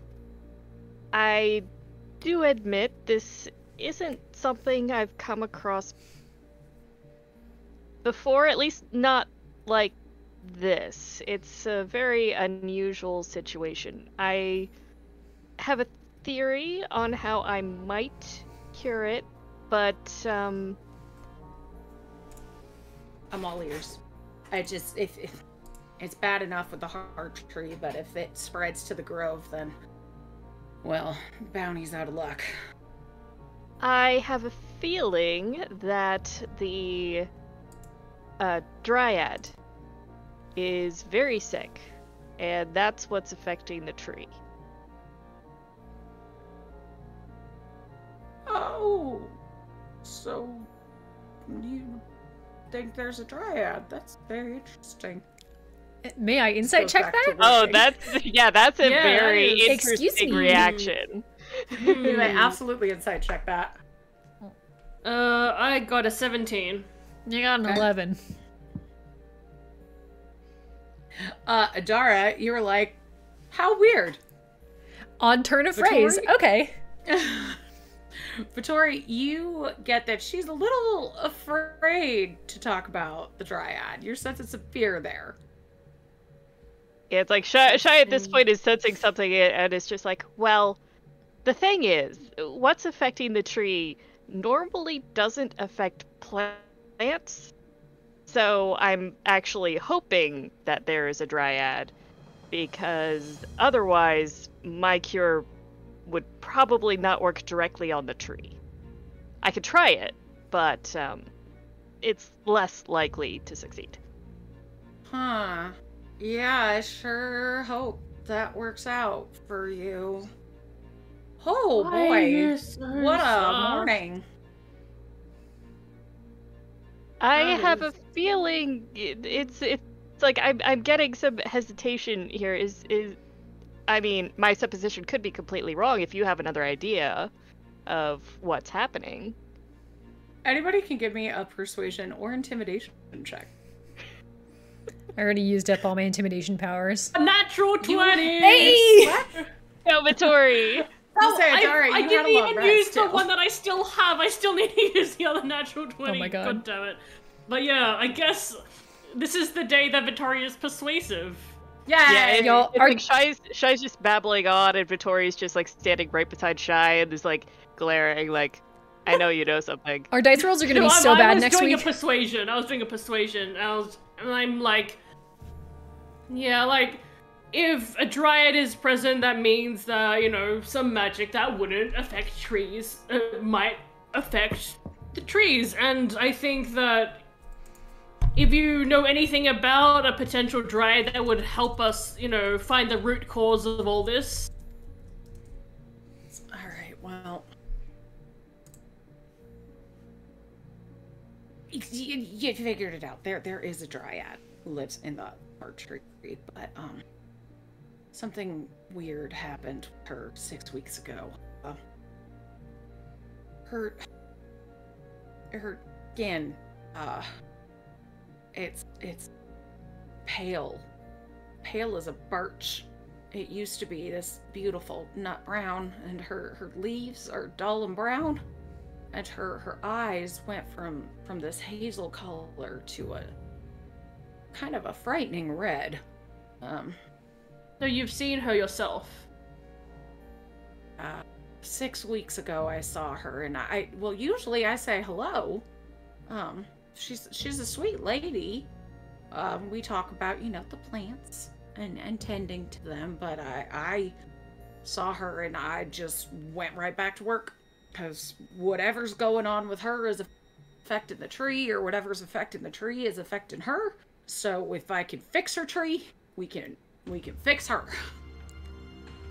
do admit this isn't something I've come across before, at least not like this. It's a very unusual situation. I have a theory on how I might cure it, but I'm all ears. If it's bad enough with the heart tree, but if it spreads to the grove, then, well, Bounty's out of luck. I have a feeling that the Dryad is very sick, and that's what's affecting the tree. Oh, so you think there's a Dryad? That's very interesting. May I insight check that? Oh, that's a very Excuse interesting me. reaction. You may absolutely insight check that. I got a 17. You got an 11. Adara, you were like, how weird. On turn of Vittori? phrase. Okay. Vittori, you get that she's a little afraid to talk about the Dryad. Your sense of fear there. Yeah, it's like Shy at this point is sensing something, and it's just like, well, the thing is, what's affecting the tree normally doesn't affect plants. So I'm actually hoping that there is a Dryad, because otherwise my cure would probably not work directly on the tree. I could try it, but it's less likely to succeed. Huh. Yeah, I sure hope that works out for you. Oh boy, what a morning. I have a feeling it's like I'm getting some hesitation here. I mean, my supposition could be completely wrong if you have another idea of what's happening. Anybody can give me a persuasion or intimidation check. I already used up all my intimidation powers. A natural 20! Hey! What? No, Vittori! Oh, I didn't even use the one that I still have. I still need to use the other natural 20. Oh my god. God damn it. But yeah, I guess this is the day that Vittoria's persuasive. Yeah, y'all It's like Shy's just babbling on, and Vittori's just like standing right beside Shy and is like glaring, like, I know you know something. Our dice rolls are gonna be so bad next week. I was doing a persuasion. And I'm like, yeah, like, if a dryad is present, that means that, you know, some magic that wouldn't affect trees might affect the trees. And I think that if you know anything about a potential dryad that would help us, you know, find the root cause of all this. Alright, well. You figured it out. There is a dryad who lives in the archery, but, something weird happened to her 6 weeks ago. Her skin, it's pale as a birch. It used to be this beautiful nut brown, and her leaves are dull and brown, and her eyes went from this hazel color to a kind of a frightening red. So you've seen her yourself? 6 weeks ago I saw her, and well, usually I say hello. She's a sweet lady. We talk about, you know, the plants and tending to them, but I saw her and I just went right back to work, because whatever's going on with her is affecting the tree, or whatever's affecting the tree is affecting her. So if I can fix her tree, we can fix her.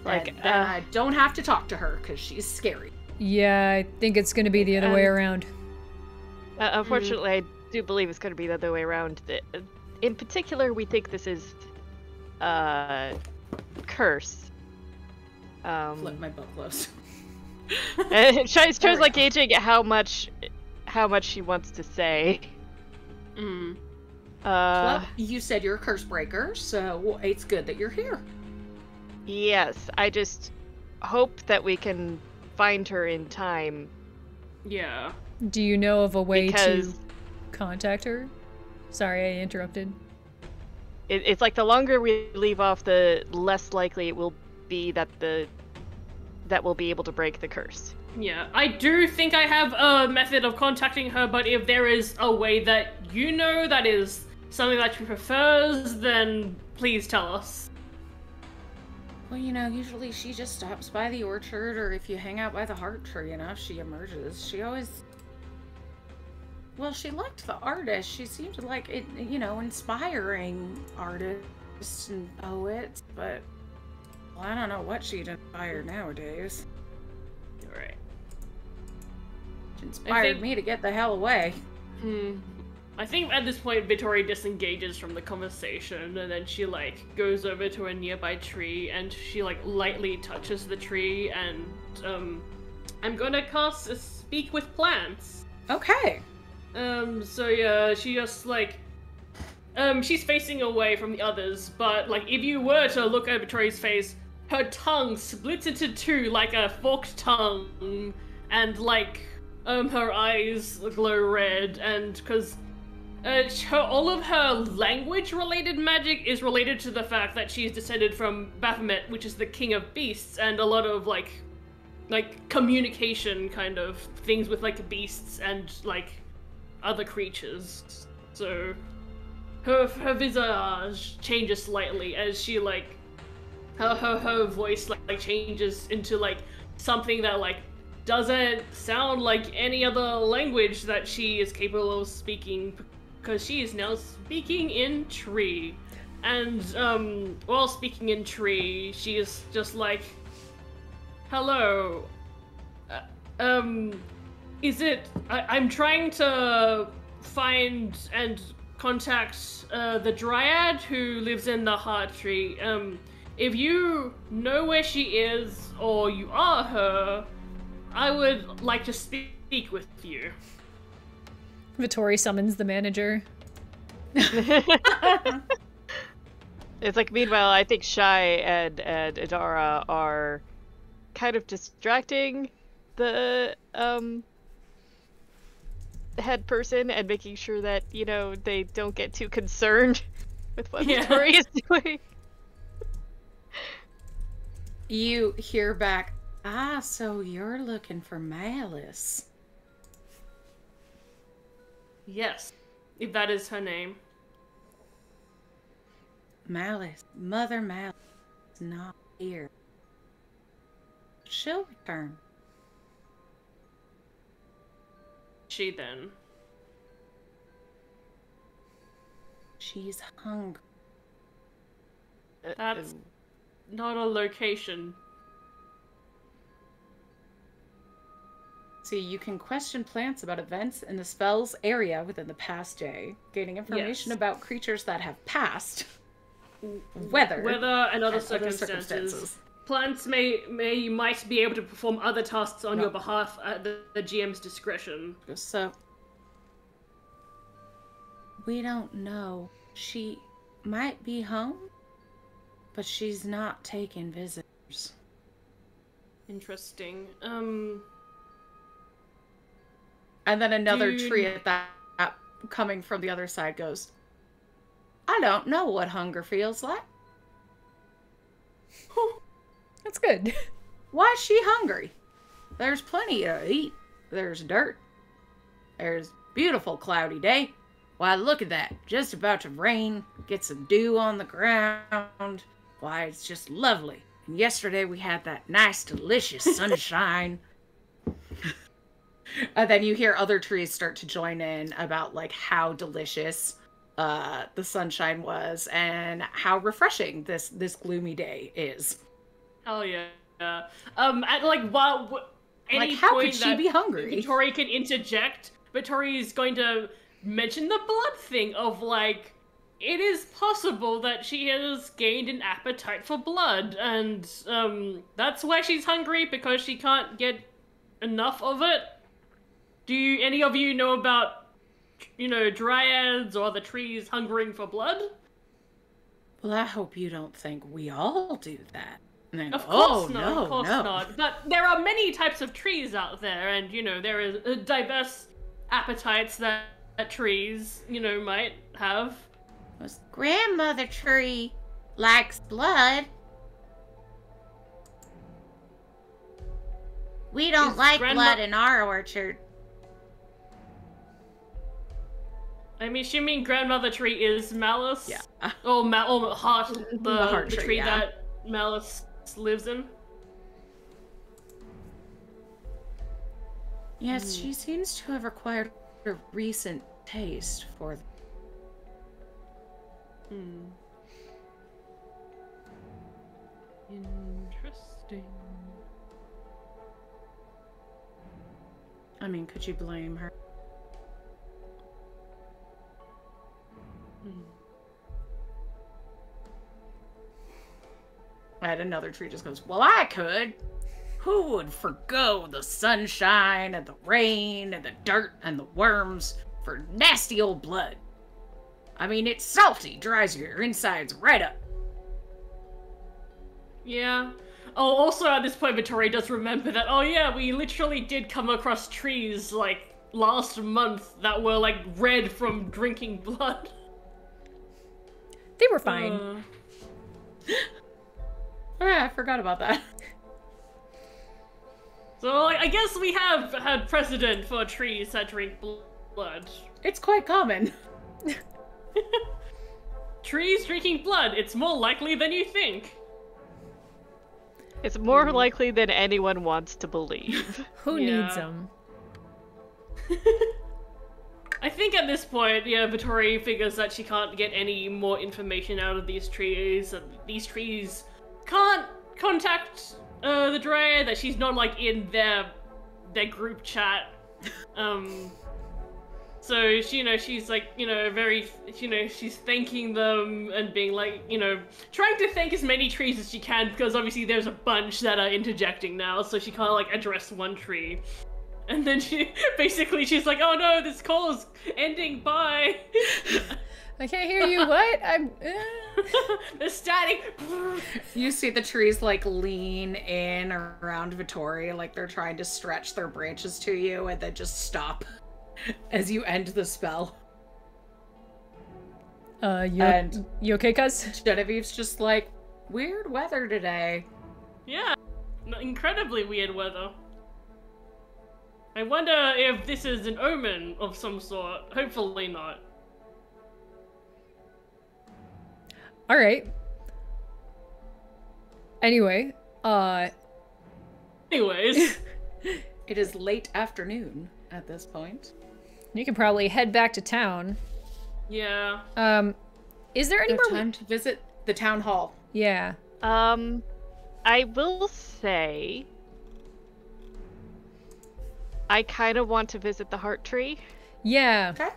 Like, then I don't have to talk to her because she's scary. Yeah, I think it's gonna be the other way around. Unfortunately, I do believe it's going to be the other way around. In particular, we think this is curse. Flip my book close. Shy's like gauging how much she wants to say. Well, you said you're a curse breaker, so it's good that you're here. Yes, I just hope that we can find her in time. Yeah. Do you know of a way to contact her? Sorry, I interrupted. It's like the longer we leave off, the less likely it will be that we'll be able to break the curse. Yeah, I do think I have a method of contacting her, but if there is a way that you know that is something that she prefers, then please tell us. Well, you know, usually she just stops by the orchard, or if you hang out by the heart tree enough, she emerges. She always... Well, she liked the artist. She seemed to like it, you know, inspiring artists and poets, but well, I don't know what she'd inspire nowadays. Right. She inspired me to get the hell away. I think at this point Vittori disengages from the conversation, and then she like goes over to a nearby tree and she like lightly touches the tree, and I'm gonna cast a Speak with Plants. Okay. So yeah, she just like she's facing away from the others, but like if you were to look at Vittori's face, her tongue splits into two like a forked tongue, and like her eyes glow red, and because all of her language-related magic is related to the fact that she's descended from Baphomet, which is the king of beasts, and a lot of like communication kind of things with like beasts and like other creatures. So her visage changes slightly as she like her voice like changes into like something that like doesn't sound like any other language that she is capable of speaking, because she is now speaking in tree. And while speaking in tree, she is just like, hello, is it, I'm trying to find and contact the dryad who lives in the heart tree. If you know where she is, or you are her, I would like to speak with you. Vittori summons the manager. It's like, meanwhile, I think Shy and Adara are kind of distracting the head person and making sure that, you know, they don't get too concerned with what Vittori is doing. You hear back, so you're looking for Malus. Yes, if that is her name. Malus, Mother Malus, is not here. She'll return. She then. She's hungry. That's not a location. See, you can question plants about events in the spell's area within the past day, gaining information about creatures that have passed, weather, and other circumstances. Plants might be able to perform other tasks on your behalf at the GM's discretion. So, we don't know. She might be home, but she's not taking visitors. Interesting. And then another tree at that, coming from the other side, goes, I don't know what hunger feels like. That's good. Why is she hungry? There's plenty to eat. There's dirt. There's beautiful cloudy day. Why, look at that. Just about to rain. Get some dew on the ground. Why, it's just lovely. And yesterday we had that nice, delicious sunshine. And then you hear other trees start to join in about, like, how delicious the sunshine was and how refreshing this gloomy day is. Hell yeah. At, like, any how point could she be hungry? Vittori can interject. Vittori is going to mention the blood thing of, like, it is possible that she has gained an appetite for blood, and that's why she's hungry, because she can't get enough of it. Do any of you know about, you know, dryads or the trees hungering for blood? Well, I hope you don't think we all do that. Then, of course not, no, of course not. But there are many types of trees out there, and, you know, there is diverse appetites that trees, you know, might have. Grandmother tree likes blood. We don't like blood in our orchard. I'm assuming grandmother tree is Malus? Yeah. Or Heart, the tree yeah. that Malus lives in? Yes, she seems to have acquired a recent taste for them. Interesting. I mean, could you blame her? And another tree just goes, well, I could. Who would forgo the sunshine and the rain and the dirt and the worms for nasty old blood? I mean, it's salty, dries your insides right up. Yeah. Oh, also at this point, Vittori does remember that, oh yeah, we literally did come across trees, like, last month that were, like, red from drinking blood. They were fine. Oh yeah, I forgot about that. So, like, I guess we have had precedent for trees that drink blood. It's quite common. Trees drinking blood, it's more likely than you think. It's more likely than anyone wants to believe. Who needs them? I think at this point, yeah, Vittori figures that she can't get any more information out of these trees, and these trees can't contact the Dryad, that she's not, like, in their group chat. So, she, you know, she's, like, you know, very, you know, she's thanking them and being, like, you know, trying to thank as many trees as she can, because obviously there's a bunch that are interjecting now, so she can't, like, address one tree. And then she's like, oh no, this call is ending, bye. I can't hear you, what? I'm... The static. You see the trees like lean in around Vittori, like they're trying to stretch their branches to you, and then just stop as you end the spell. You okay, cuz? Genevieve's just like, weird weather today. Yeah, incredibly weird weather. I wonder if this is an omen of some sort. Hopefully not. Alright. Anyway, Anyways. It is late afternoon at this point. you can probably head back to town. Yeah. Is there any It's more... time to visit the town hall. Yeah. I will say I kind of want to visit the heart tree. Yeah. Okay.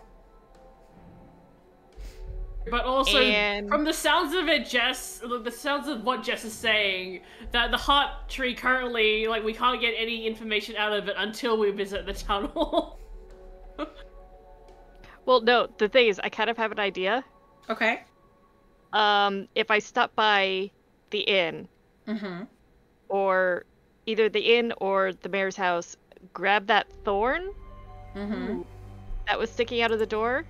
But also, And- from the sounds of it, the sounds of what Jess is saying, that the heart tree currently, like, we can't get any information out of it until we visit the town hall. Well, no, the thing is, I kind of have an idea. Okay. If I stop by the inn, Mm-hmm. or either the inn or the mayor's house, grab that thorn Mm-hmm. that was sticking out of the door,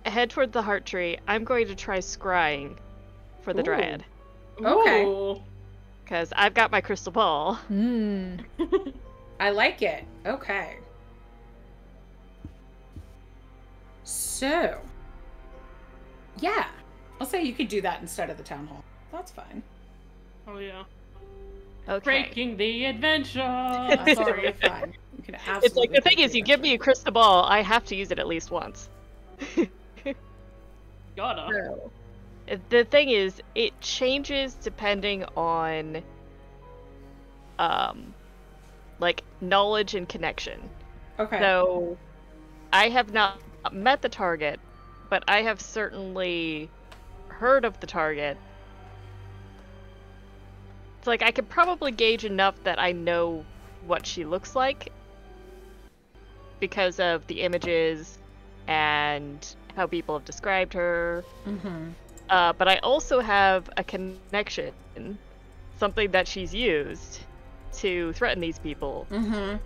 head toward the heart tree. I'm going to try scrying for the Ooh. dryad. Okay. Ooh. Because I've got my crystal ball. Hmm. I like it. Okay. So, yeah. I'll say you could do that instead of the town hall. That's fine. Oh yeah. Okay. Breaking the adventure! That's already fine. You can absolutely It's like, the thing break is, you give me a crystal ball, I have to use it at least once. Gotta. The thing is, it changes depending on, like, knowledge and connection. Okay. So, I have not met the target, but I have certainly heard of the target. It's like, I could probably gauge enough that I know what she looks like because of the images and how people have described her. Mm-hmm. But I also have a connection, something that she's used to threaten these people. Mm-hmm.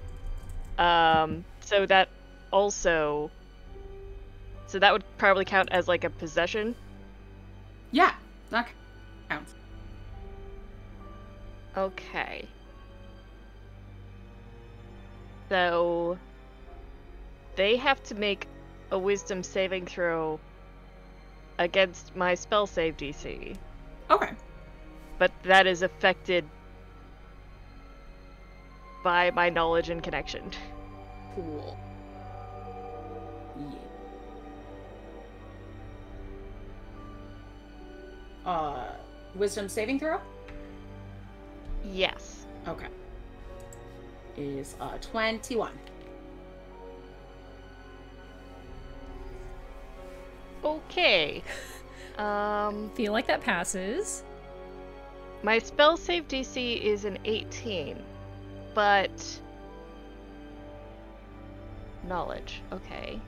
So that also, so that would probably count as like a possession. Yeah, that counts. Okay. So they have to make a wisdom saving throw against my spell save DC, Okay. but that is affected by my knowledge and connection. Cool. Yeah. Wisdom saving throw? Yes. Okay. Is 21. Okay. Feel like that passes. My spell save DC is an 18, but knowledge. Okay.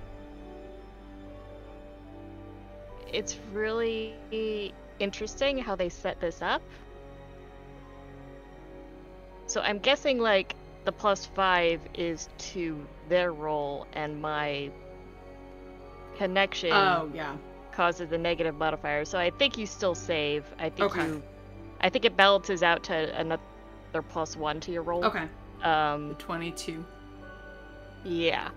It's really interesting how they set this up. So I'm guessing like the +5 is to their roll and my connection Oh, yeah. causes a negative modifier. So I think you still save. I think Okay. I think it balances out to another +1 to your roll. Okay. Um 22. yeah.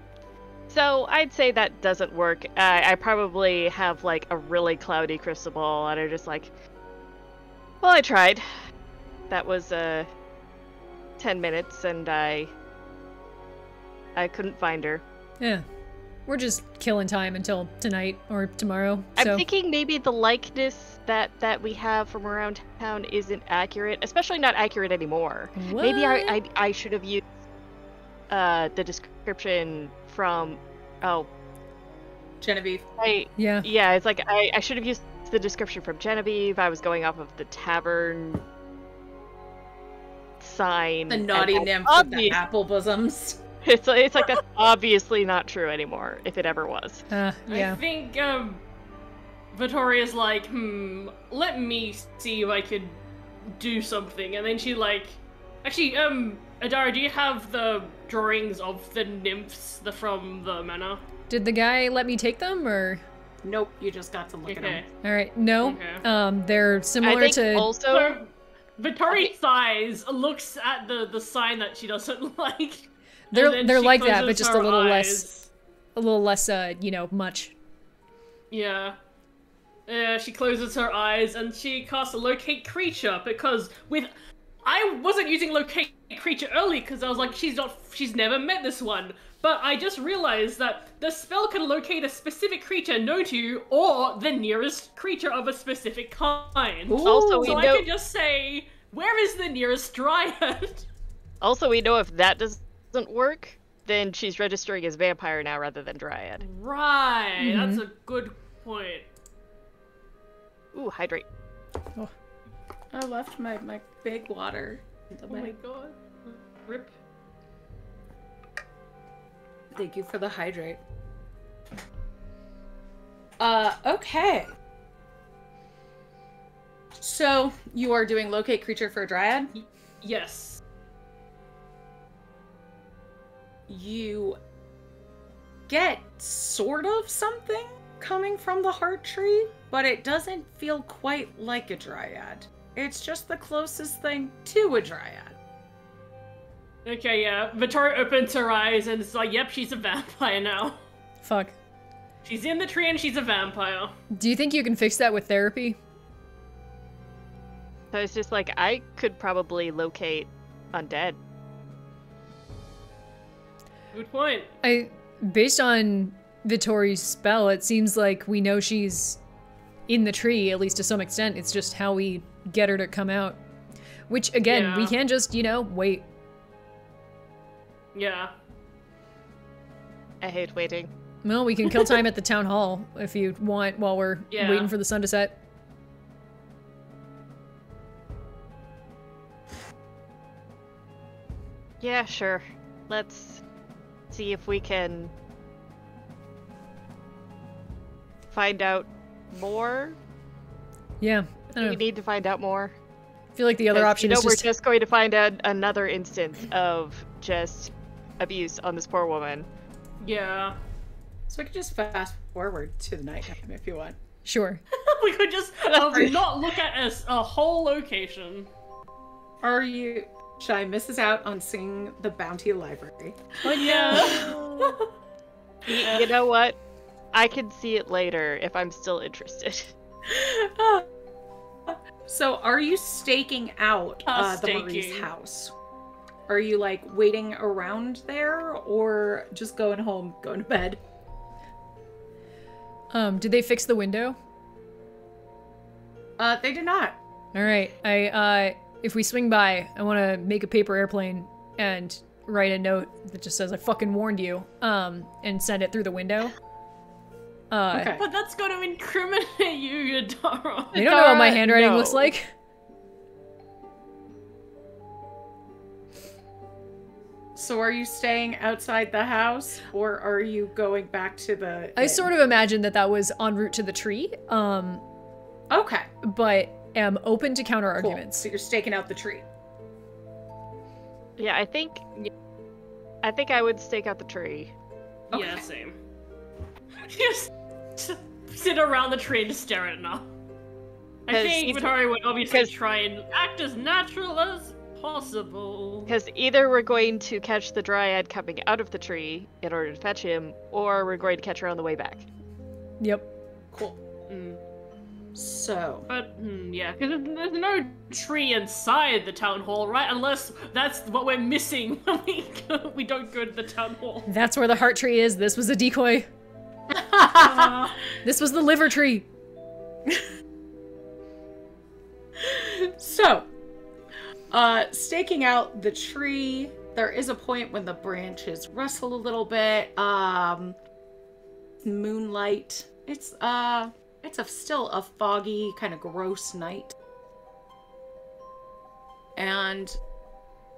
So I'd say that doesn't work. I probably have like a really cloudy crystal ball and I'm just like, well, I tried. That was 10 minutes and I couldn't find her. Yeah. We're just killing time until tonight or tomorrow. I'm So thinking maybe the likeness that we have from around town isn't accurate, especially not accurate anymore. what? Maybe I should have used the description from Genevieve. Yeah. yeah, it's like I should have used the description from Genevieve. I was going off of the tavern sign. The and naughty that's nymph with the obvious- apple bosoms. It's like that's obviously not true anymore, if it ever was. Yeah. I think Vittoria's like, let me see if I could do something, and then she like, actually, Adara, do you have the drawings of the nymphs from the manor? Did the guy let me take them, or? Nope, you just got to look at them. All right, no. Okay. They're similar I think to. also, So, Vittori sighs, looks at the sign that she doesn't like. They're like that, but closes just her a little eyes. less, much. Yeah. She closes her eyes and she casts a locate creature because I wasn't using locate creature early because I was like, she's never met this one. But I just realized that the spell can locate a specific creature known to you or the nearest creature of a specific kind. also we So I know can just say, where is the nearest dryad? also we know if that doesn't work, then she's registering as vampire now rather than dryad. Right, that's a good point. Ooh, hydrate. I left my big water. Oh my god. Rip. Thank you for the hydrate. Okay. So, you are doing locate creature for a dryad? Yes. You get sort of something coming from the heart tree, but it doesn't feel quite like a dryad. It's just the closest thing to a dryad. Okay, yeah. Vittoria opens her eyes and it's like, yep, she's a vampire now. Fuck. She's in the tree and she's a vampire. Do you think you can fix that with therapy? So it's just like, I could probably locate undead. Good point. Based on Vittori's spell, it seems like we know she's in the tree, at least to some extent. It's just how we get her to come out. Which, again, we can just, wait. Yeah. I hate waiting. Well, we can kill time at the town hall if you want while we're waiting for the sun to set. Yeah, sure. Let's see if we can find out more. Yeah. We need to find out more. I feel like the other option is we're just going to find out another instance of just abuse on this poor woman. Yeah. So I could just fast forward to the nighttime if you want. Sure. We could just not look at a whole location. Shy misses out on seeing the Bounty Library. Oh yeah. You know what? I can see it later if I'm still interested. So are you staking out the Marie's house? Are you like waiting around there or just going home, going to bed? Did they fix the window? They did not. All right. If we swing by, I want to make a paper airplane and write a note that just says, I fucking warned you, and send it through the window. Okay. But that's going to incriminate you, Yadara. They don't know what my handwriting looks like. So are you staying outside the house or are you going back to the I sort of imagined that was en route to the tree. Okay. But am open to counter Cool. arguments. So you're staking out the tree. Yeah, I think I would stake out the tree. Okay. Yeah, same. Just sit around the tree and just stare at it now. I think Vittori would obviously try and act as natural as possible. Because either we're going to catch the dryad coming out of the tree in order to fetch him, or we're going to catch her on the way back. Yep. Cool. So. But, yeah, because there's no tree inside the town hall, right? Unless that's what we're missing when we don't go to the town hall. That's where the heart tree is. This was a decoy. This was the liver tree. So, staking out the tree, there is a point when the branches rustle a little bit. Moonlight. It's still a foggy, kind of gross night. And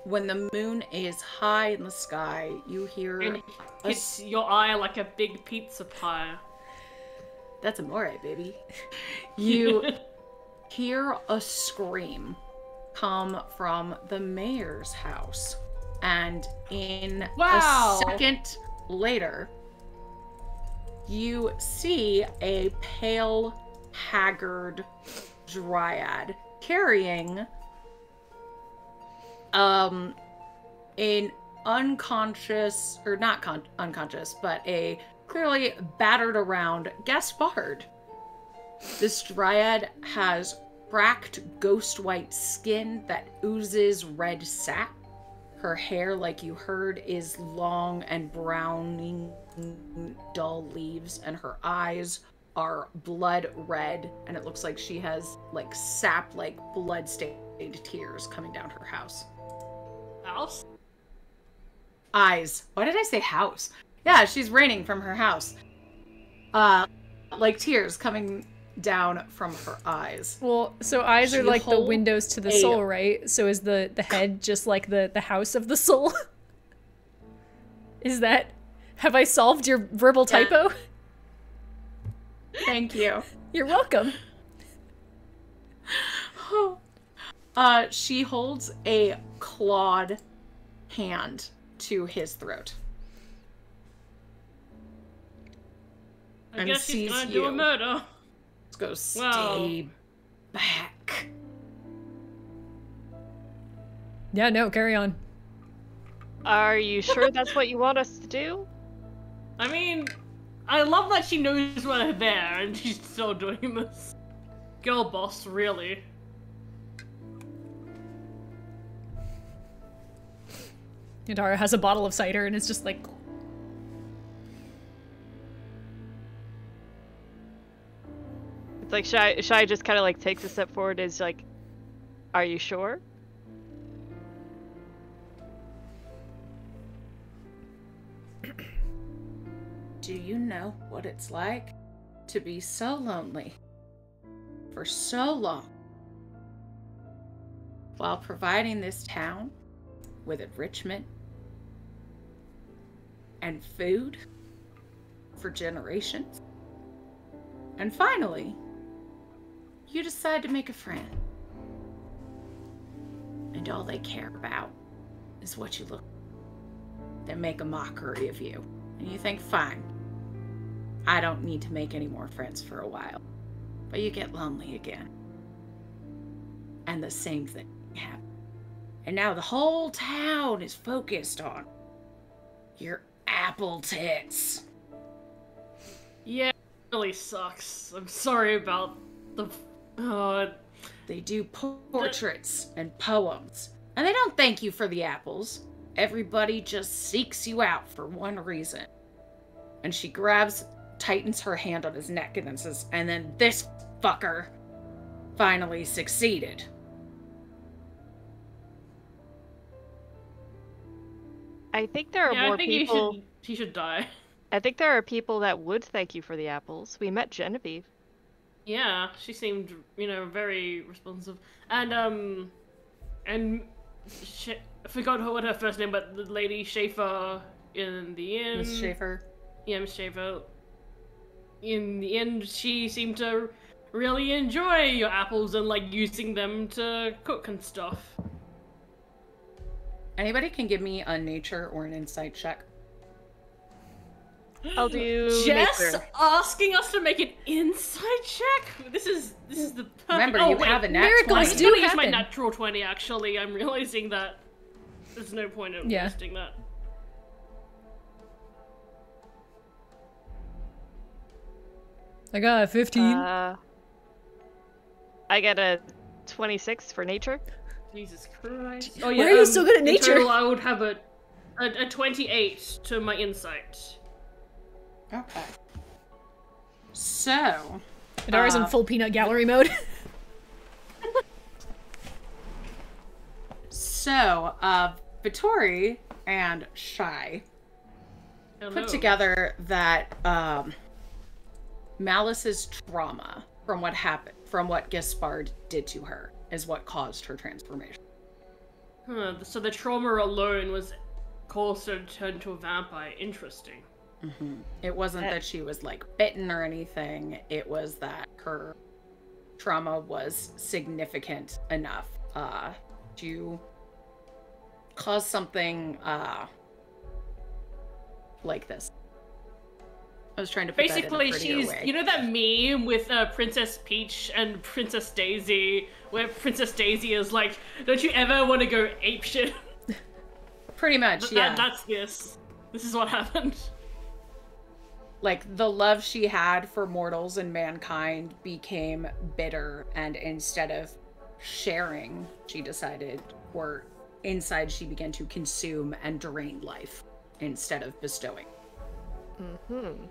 when the moon is high in the sky, you hear And hits your eye like a big pizza pie. That's amore, baby. You hear a scream come from the mayor's house. And in Wow. a second later, you see a pale, haggard dryad carrying an unconscious, or not unconscious, but a clearly battered around Gaspard. This dryad has cracked ghost white skin that oozes red sap. Her hair, like you heard, is long and browning dull leaves, and her eyes are blood red, and it looks like she has like sap, like blood-stained tears coming down her house. House? Eyes. Why did I say house? Yeah, she's raining from her house. Like tears coming down from her eyes. Well, so eyes are She like the holds windows to the a- soul, right? So is the head just like the house of the soul? Is that... Have I solved your verbal typo? Thank you. You're welcome. She holds a clawed hand to his throat. I And guess she's sees gonna do a you. murder. Let's go stay Wow. back. Yeah, no, carry on. Are you sure that's what you want us to do? I mean, I love that she knows we're there and she's still doing this. Girl boss, really. Yadara has a bottle of cider and it's just like... It's like Shai just kind of like takes a step forward. Is like, are you sure? Do you know what it's like to be so lonely for so long while providing this town with enrichment and food for generations? And finally, you decide to make a friend. And all they care about is what you look. They make a mockery of you. And you think, fine, I don't need to make any more friends for a while. But you get lonely again. And the same thing happens. And now the whole town is focused on your apple tits. Yeah, it really sucks. I'm sorry about the... They do portraits and poems. And they don't thank you for the apples. Everybody just seeks you out for one reason. And she tightens her hand on his neck and then says, and then this fucker finally succeeded. I think there are yeah, more I think people. he should die. I think there are people that would thank you for the apples. We met Genevieve. Yeah, she seemed, very responsive. And, I forgot what her first name, but the lady Schaefer in the end. Miss Schaefer. Yeah, Miss Schaefer. In the end, she seemed to really enjoy your apples and, like, using them to cook and stuff. Anybody can give me a nature or an insight check. I'll do Jess nature. asking us to make an insight check? This is the perfect... Remember, oh, you wait. have a nat miracles 20. do I'm gonna use my happen. natural 20, actually. I'm realizing that there's no point in Yeah. wasting that. I got a 15. I get a 26 for nature. Jesus Christ. Oh, Why are you so good at in nature? total, I would have a 28 to my insight. Okay. So, Yadara's in full peanut gallery mode. So, Vittori and Shai Hello. put together that Malus's trauma from what happened, from what Gaspard did to her, is what caused her transformation. So the trauma alone was caused her to turn into a vampire. Interesting. Mm-hmm. It wasn't that she was like bitten or anything. It was that her trauma was significant enough to cause something like this. I was trying to put basically that in a she's way. You know that meme with Princess Peach and Princess Daisy, where Princess Daisy is like, "Don't you ever want to go apeshit?" Pretty much, yeah. That's this. This is what happened. Like, the love she had for mortals and mankind became bitter, and instead of sharing, she decided, or inside she began to consume and drain life instead of bestowing. Mm-hmm.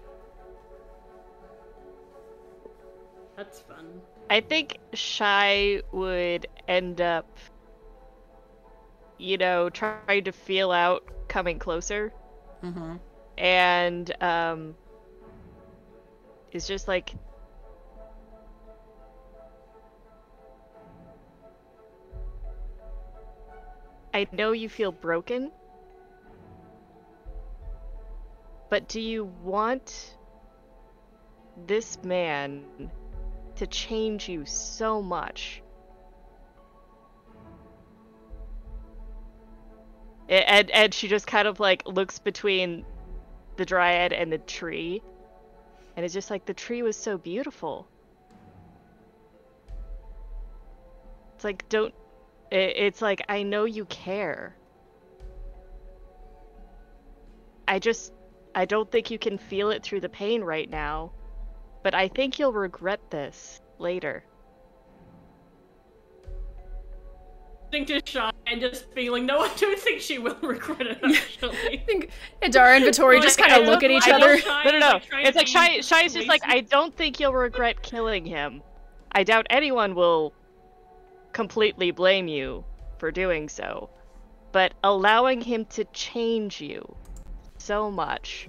That's fun. I think Shy would end up, you know, trying to feel out coming closer. Mm-hmm. And, it's just like, I know you feel broken, but do you want this man to change you so much? And she just kind of like looks between the dryad and the tree, and it's just like, the tree was so beautiful. It's like, it's like, I know you care. I don't think you can feel it through the pain right now, but I think you'll regret this later. To Shy and just being like, no, I don't think she will regret it, actually. I think Adara and Vittori just kind of look at each other. No. It's like, Shy's just like, I don't think you'll regret killing him. I doubt anyone will completely blame you for doing so. But allowing him to change you so much.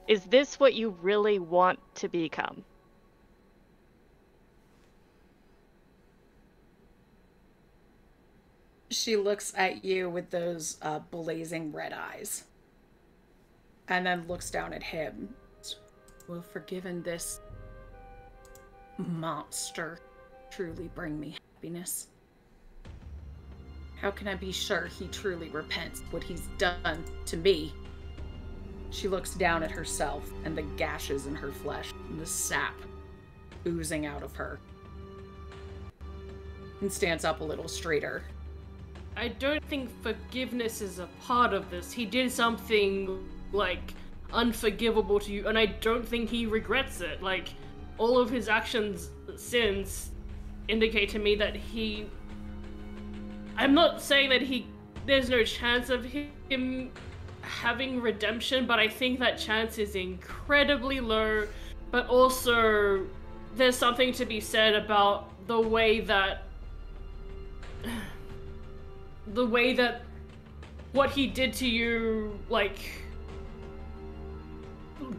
Is this what you really want to become? She looks at you with those blazing red eyes. And then looks down at him. Will forgiving this monster truly bring me happiness? How can I be sure he truly repents what he's done to me? She looks down at herself and the gashes in her flesh and the sap oozing out of her. And stands up a little straighter. I don't think forgiveness is a part of this. He did something, like, unforgivable to you, and I don't think he regrets it. Like, all of his actions since indicate to me that he... I'm not saying that there's no chance of him having redemption, but I think that chance is incredibly low, but also there's something to be said about the way that what he did to you, like,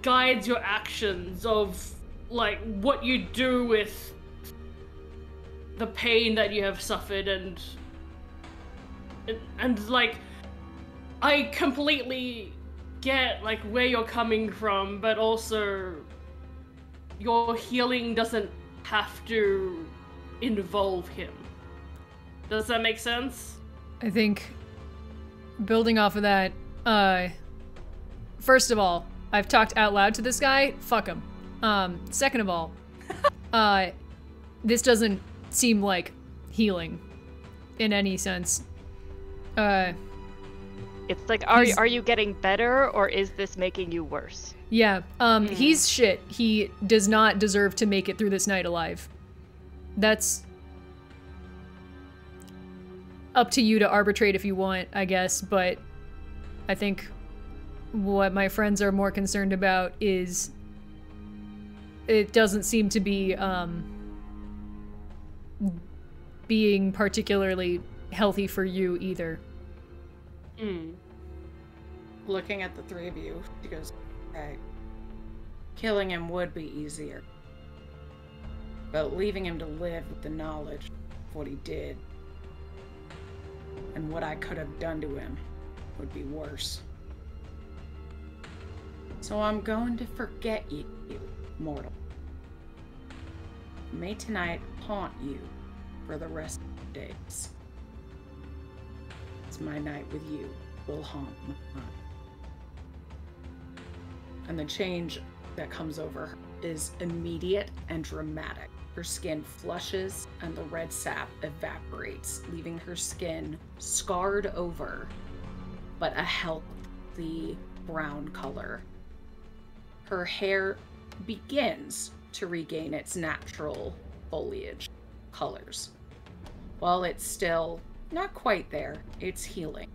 guides your actions of, like, what you do with the pain that you have suffered, and like, I completely get, like, where you're coming from, but also your healing doesn't have to involve him. Does that make sense? I think, building off of that, first of all, I've talked out loud to this guy, fuck him. Second of all, this doesn't seem like healing in any sense. It's like, are you getting better, or is this making you worse? Yeah, he's shit. He does not deserve to make it through this night alive. That's up to you to arbitrate if you want, I guess, but I think what my friends are more concerned about is it doesn't seem to be being particularly healthy for you either. Looking at the three of you, she goes, right. Killing him would be easier. But leaving him to live with the knowledge of what he did And what I could have done to him would be worse. So I'm going to forget you, mortal. May tonight haunt you for the rest of the days. It's my night with you will haunt mine. And the change that comes over her is immediate and dramatic. Her skin flushes and the red sap evaporates, leaving her skin scarred over, but a healthy brown color. Her hair begins to regain its natural foliage colors. While it's still not quite there, it's healing.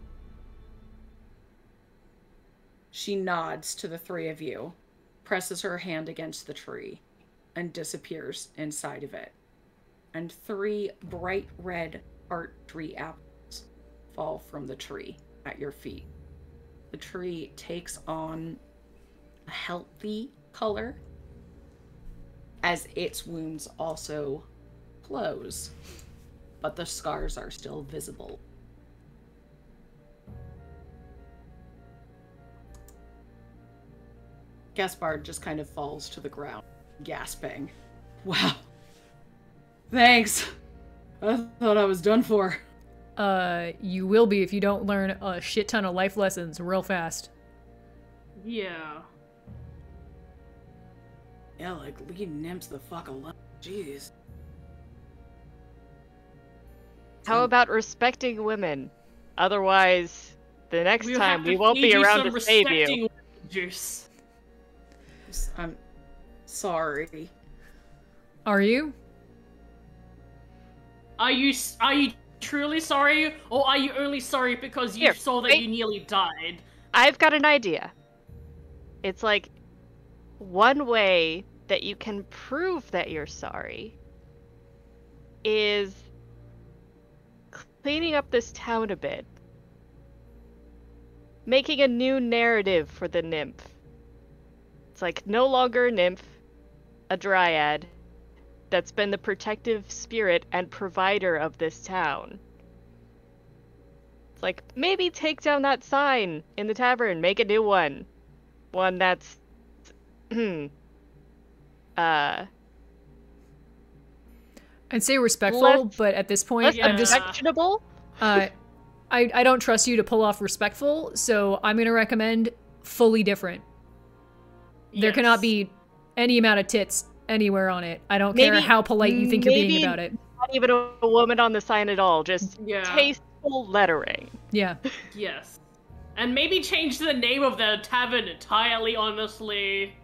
She nods to the three of you, presses her hand against the tree, and disappears inside of it. And 3 bright red heart tree apples fall from the tree at your feet. The tree takes on a healthy color as its wounds also close, but the scars are still visible. Gaspard just kind of falls to the ground, gasping. Wow. Thanks. I thought I was done for. You will be if you don't learn a shit ton of life lessons real fast. Yeah. Yeah, like, leave nymphs the fuck alone. Jeez. How about respecting women? Otherwise, the next time we won't be around to save you. Juice. I'm sorry. Are you? Are you truly sorry, or are you only sorry because you saw that you nearly died? I've got an idea. It's like, one way that you can prove that you're sorry is cleaning up this town a bit. Making a new narrative for the nymph. It's like, no longer a nymph, a dryad that's been the protective spirit and provider of this town. It's like, maybe take down that sign in the tavern, make a new one. One that's I'd say respectful, but at this point, I'm just actionable. I don't trust you to pull off respectful, so I'm gonna recommend fully different. There cannot be any amount of tits anywhere on it. I don't care how polite you think you're being about it. Not even a woman on the sign at all. Just tasteful lettering. Yeah. Yes. And maybe change the name of the tavern entirely, honestly.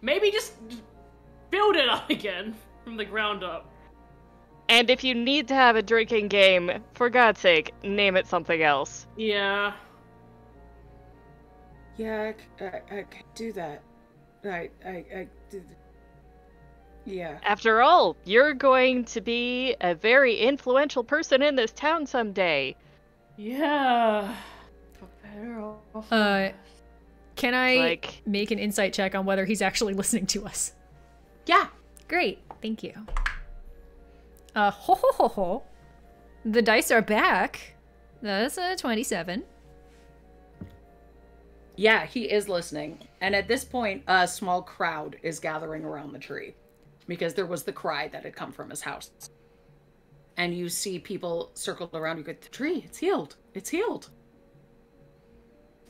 Maybe just build it up again from the ground up. And if you need to have a drinking game, for God's sake, name it something else. Yeah. Yeah, I could do that. I did. Yeah. After all, you're going to be a very influential person in this town someday. Yeah. Can I make an insight check on whether he's actually listening to us? Yeah. Great. Thank you. Ho ho ho ho. The dice are back. That's a 27. Yeah, he is listening. And at this point, a small crowd is gathering around the tree because there was the cry that had come from his house. And you see people circled around. You go, the tree, it's healed. It's healed.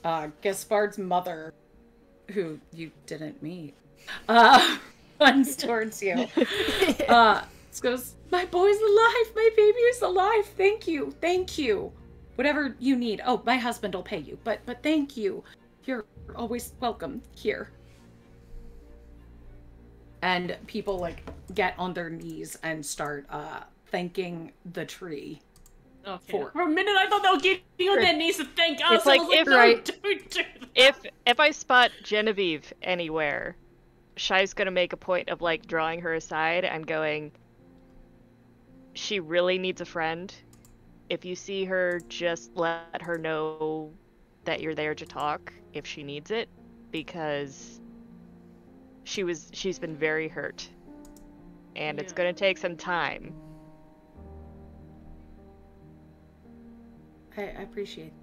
Gaspard's mother, who you didn't meet, runs towards you. Goes, my boy's alive. My baby is alive. Thank you. Thank you. Whatever you need. Oh, my husband will pay you. But thank you. You're always welcome here. And people like get on their knees and start thanking the tree. Okay. For a minute, I thought they were getting on their knees to thank us. It's like, don't do that. If I spot Genevieve anywhere, Shai's gonna make a point of like drawing her aside and going, she really needs a friend. If you see her, just let her know that you're there to talk if she needs it, because she's been very hurt, and it's gonna take some time. I appreciate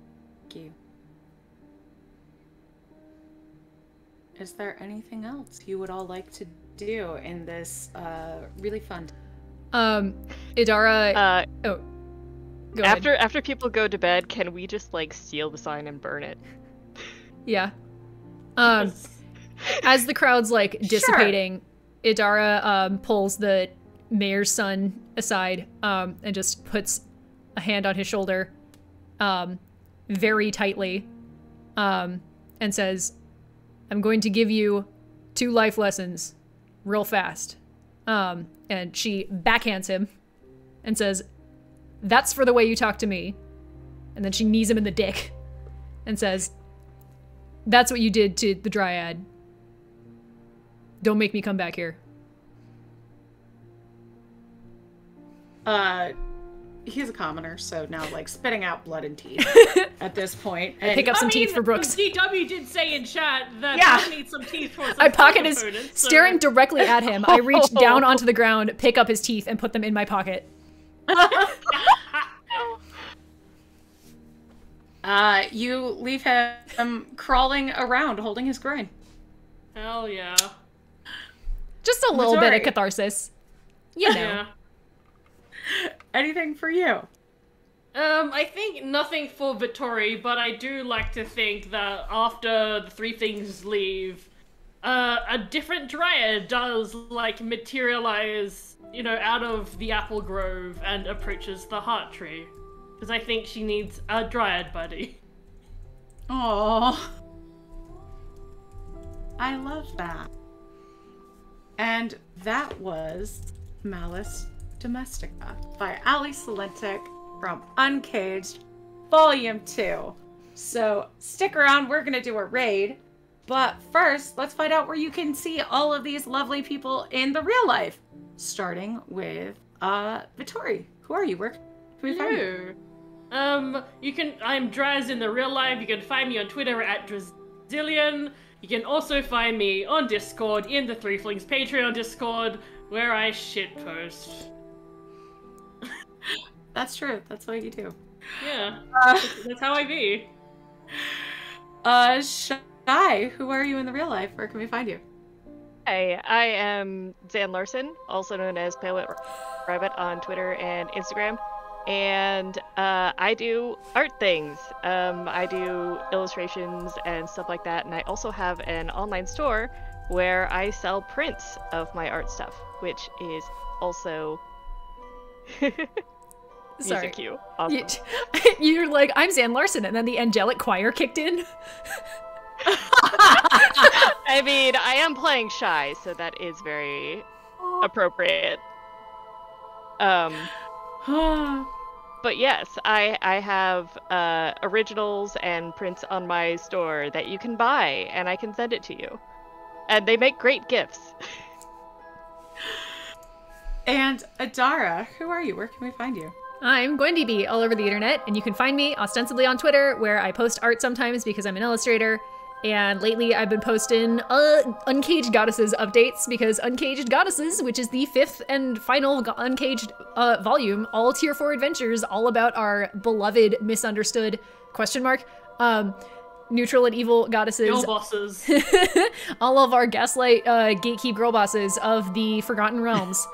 you. Is there anything else you would all like to do in this really fun? Idara. Oh, go ahead. After people go to bed, can we just like steal the sign and burn it? Yeah. As the crowd's like dissipating, sure. Idara pulls the mayor's son aside and just puts a hand on his shoulder very tightly and says, I'm going to give you 2 life lessons real fast. And she backhands him and says, that's for the way you talk to me. And then she knees him in the dick and says, that's what you did to the Dryad. Don't make me come back here. He's a commoner, so now like spitting out blood and teeth at this point. And pick up some teeth for Brooks. DW did say in chat that I need some teeth for some I pocket his, so. Staring directly at him. I reach down onto the ground, pick up his teeth, and put them in my pocket. You leave him crawling around, holding his groin. Hell yeah. Just a little bit of catharsis. You know. Yeah. Anything for you? I think nothing for Vittori, but I do like to think that after the Threeflings leave, a different Dryad does, like, materialize, you know, out of the apple grove and approaches the heart tree. Because I think she needs a Dryad buddy. Aww. I love that. And that was Malus Domestica by Ali Salentic from Uncaged Volume 2. So stick around, we're gonna do a raid. But first, let's find out where you can see all of these lovely people in the real life. Starting with Vittori. Who are you? Where can we find you? I'm Draz in the real life. You can find me on Twitter at Drazillion. You can also find me on Discord in the Threeflings Patreon Discord, where I shitpost. That's true. That's what you do. Yeah. That's how I be. Shy, who are you in the real life? Where can we find you? Hey, I am Zan Larson, also known as Pale Rabbit on Twitter and Instagram. And I do art things. I do illustrations and stuff like that. And I also have an online store where I sell prints of my art stuff, which is also Sorry. music cue. Awesome. You're like, I'm Zan Larson, and then the angelic choir kicked in. I mean, I am playing Shy, so that is very appropriate. But yes, I have originals and prints on my store that you can buy, and I can send it to you. And they make great gifts. And Adara, who are you? Where can we find you? I'm going to be all over the internet, and you can find me ostensibly on Twitter, where I post art sometimes because I'm an illustrator. And lately I've been posting Uncaged Goddesses updates, because Uncaged Goddesses, which is the 5th and final Uncaged volume, all tier 4 adventures, all about our beloved, misunderstood, neutral and evil goddesses. Girl bosses. All of our gaslight, gatekeep girl bosses of the Forgotten Realms,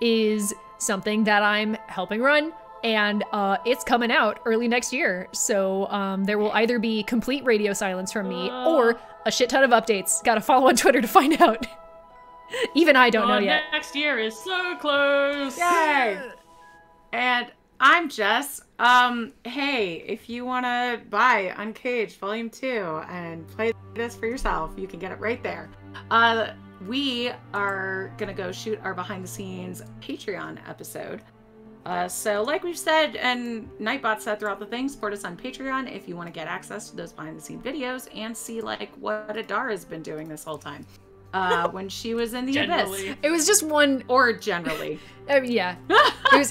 is something that I'm helping run. And it's coming out early next year, so there will either be complete radio silence from me or a shit ton of updates. Gotta follow on Twitter to find out. Even I don't know yet. Next year is so close! Yay! And I'm Jess. Hey, if you want to buy Uncaged Volume 2 and play this for yourself, you can get it right there. We are gonna go shoot our behind-the-scenes Patreon episode. So like we've said, and Nightbot said throughout the thing, support us on Patreon if you want to get access to those behind-the-scenes videos and see like what Adara's been doing this whole time. When she was in the Abyss. It was just one... Or generally. Yeah.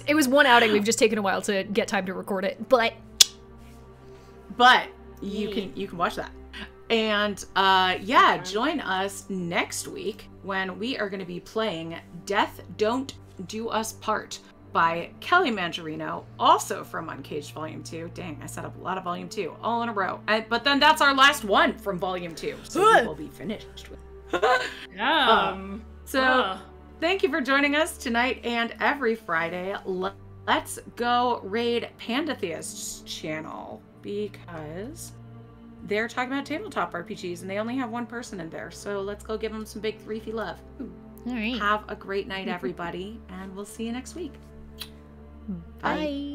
It was one outing. We've just taken a while to get time to record it, but you can watch that. And yeah, join us next week when we are going to be playing Death Don't Do Us Part. by Kelly Mangerino, also from Uncaged Volume 2. Dang, I set up a lot of Volume 2 all in a row. But then that's our last one from Volume 2, so we will be finished with. Thank you for joining us tonight and every Friday. Let's go raid Pandatheist's channel, because they're talking about tabletop RPGs and they only have one person in there. So let's go give them some big Threefy love. All right. Have a great night, everybody, and we'll see you next week. Bye.